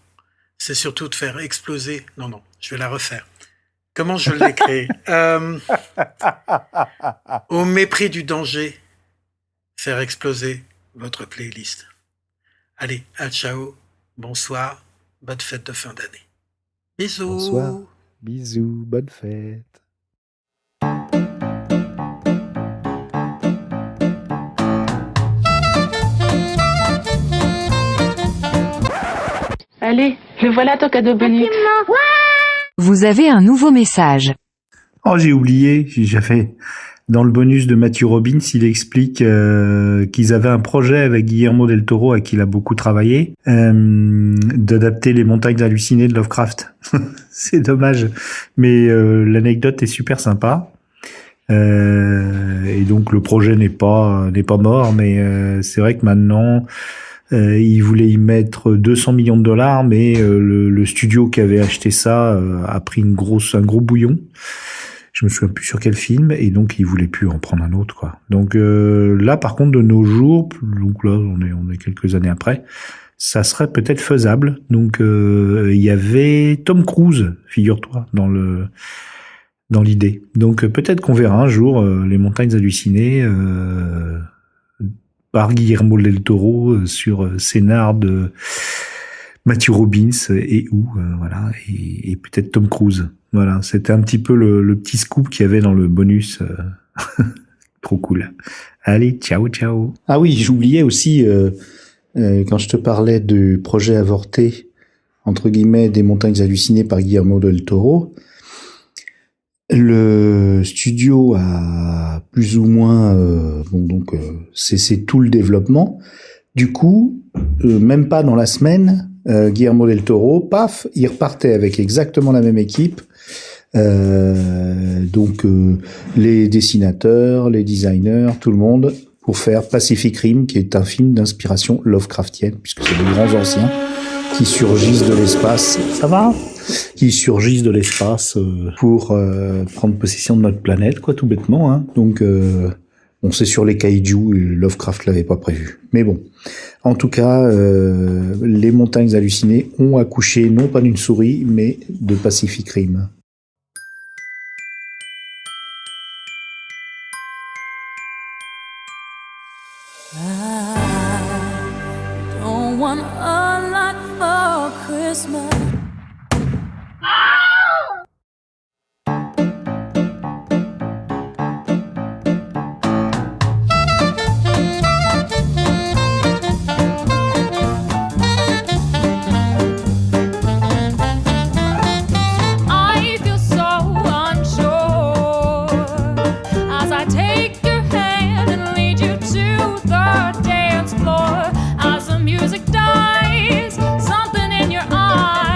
c'est surtout de faire exploser... Non, je vais la refaire. Comment je l'ai créé? Au mépris du danger, faire exploser votre playlist. Allez, ciao, bonsoir, bonne fête de fin d'année. Bisous. Bonsoir, bisous, bonne fête. Allez, le voilà ton cadeau bonus. Vous avez un nouveau message. Oh, j'ai oublié, j'avais dans le bonus de Matthew Robbins, il explique qu'ils avaient un projet avec Guillermo del Toro, à qui il a beaucoup travaillé, d'adapter les montagnes hallucinées de Lovecraft. C'est dommage, mais l'anecdote est super sympa. Et donc le projet n'est pas mort, mais c'est vrai que maintenant Ils voulaient y mettre 200 millions de dollars, mais le studio qui avait acheté ça a pris un gros bouillon. Je me souviens plus sur quel film, et donc ils voulaient plus en prendre un autre, quoi. Donc là, par contre, de nos jours, donc là, on est quelques années après, ça serait peut-être faisable. Donc il y avait Tom Cruise, figure-toi, dans l'idée. Donc peut-être qu'on verra un jour les montagnes hallucinées par Guillermo del Toro sur scénar de Matthew Robbins voilà, et peut-être Tom Cruise. Voilà, c'était un petit peu le petit scoop qu'il y avait dans le bonus. Trop cool. Allez, ciao. Ah oui, j'oubliais aussi, quand je te parlais du projet avorté, entre guillemets, des montagnes hallucinées par Guillermo del Toro, le studio a plus ou moins cessé tout le développement. Du coup, même pas dans la semaine, Guillermo del Toro, paf, il repartait avec exactement la même équipe. Les dessinateurs, les designers, tout le monde, pour faire Pacific Rim, qui est un film d'inspiration Lovecraftienne, puisque c'est des grands anciens qui surgissent de l'espace. Ça va ? Qui surgissent de l'espace pour prendre possession de notre planète, quoi, tout bêtement. Hein. Donc, c'est sur les kaiju, et Lovecraft l'avait pas prévu. Mais bon, en tout cas, les montagnes hallucinées ont accouché non pas d'une souris, mais de Pacific Rim. Music dies, something in your eyes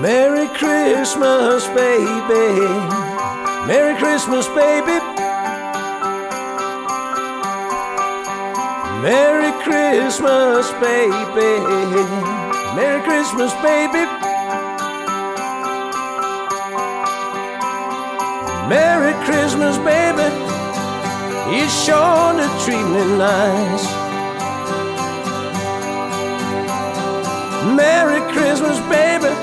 Merry Christmas, baby. Merry Christmas, baby. Merry Christmas, baby. Merry Christmas, baby. Merry Christmas, baby. You sure to treat me nice. Merry Christmas, baby.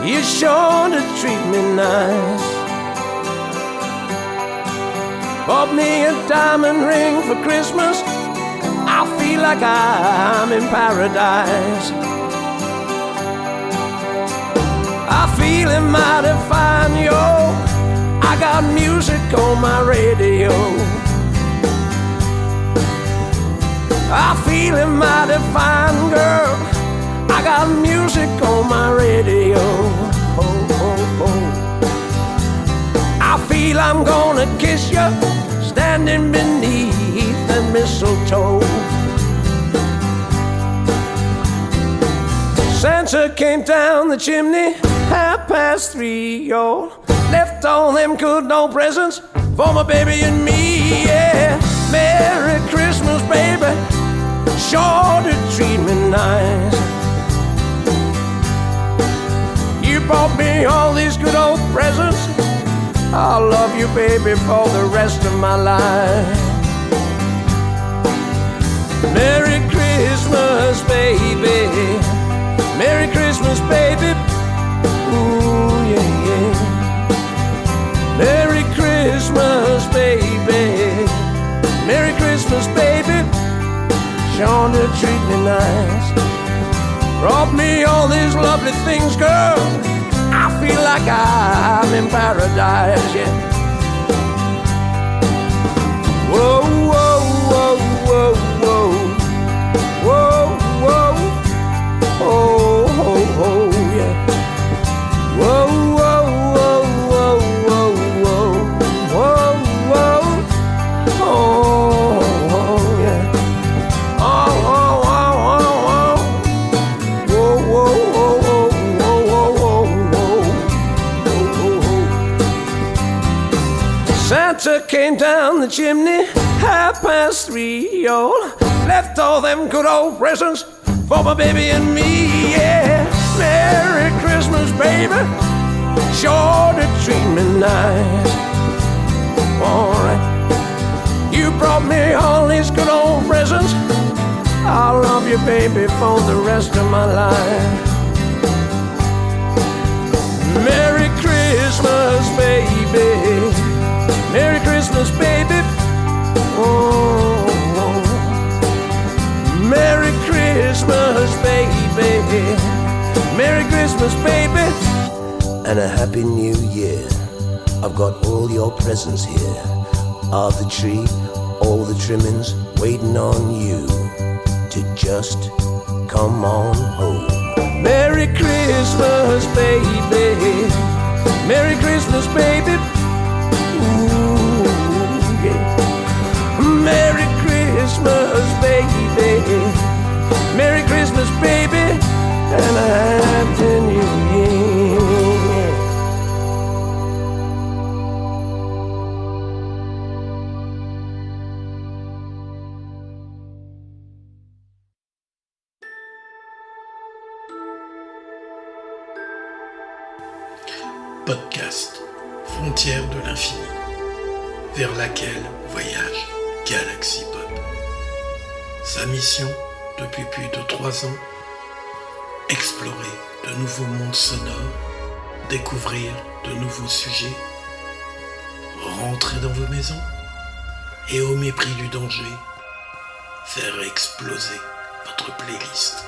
You sure to treat me nice. Bought me a diamond ring for Christmas. I feel like I'm in paradise. I feel it mighty fine, yo. I got music on my radio. I feel it mighty fine, girl. I got music on my radio. Oh, oh, oh. I feel I'm gonna kiss you standing beneath the mistletoe. Santa came down the chimney 3:30, yo. Left all them good old presents for my baby and me, yeah. Merry Christmas, baby. Sure to treat me nice. You bought me all these good old presents. I'll love you, baby, for the rest of my life. Merry Christmas, baby. Merry Christmas, baby. Ooh, yeah, yeah. Merry Christmas, baby. Merry Christmas, baby. Sure to treat me nice. Brought me all these lovely things, girl. I feel like I'm in paradise, yeah. Whoa, whoa, whoa, whoa, whoa. Whoa, whoa. Oh, oh, oh, yeah. Whoa, whoa, whoa, whoa, whoa, whoa. Whoa, whoa. Oh, oh, yeah. Oh, oh, oh, oh, oh. Whoa, whoa, whoa, whoa, whoa, whoa, whoa, whoa. Santa came down the chimney 3:30, yo. Left all them good old presents for my baby and me, yeah. Merry Christmas, baby. Sure to treat me nice. Alright. You brought me all these good old presents. I'll love you, baby, for the rest of my life. Merry Christmas, baby. Merry Christmas, baby. Oh, oh. Merry Christmas, baby. Merry Christmas, baby. And a Happy New Year. I've got all your presents here. Of the tree, all the trimmings waiting on you to just come on home. Merry Christmas, baby. Merry Christmas, baby. Ooh, yeah. Merry Christmas, baby. Merry Christmas, baby. And a Happy New Year. Podcast, frontière de l'infini, vers laquelle voyage Galaxy Pop. Sa mission, depuis plus de 3 ans, explorer de nouveaux mondes sonores, découvrir de nouveaux sujets, rentrer dans vos maisons et au mépris du danger, faire exploser votre playlist.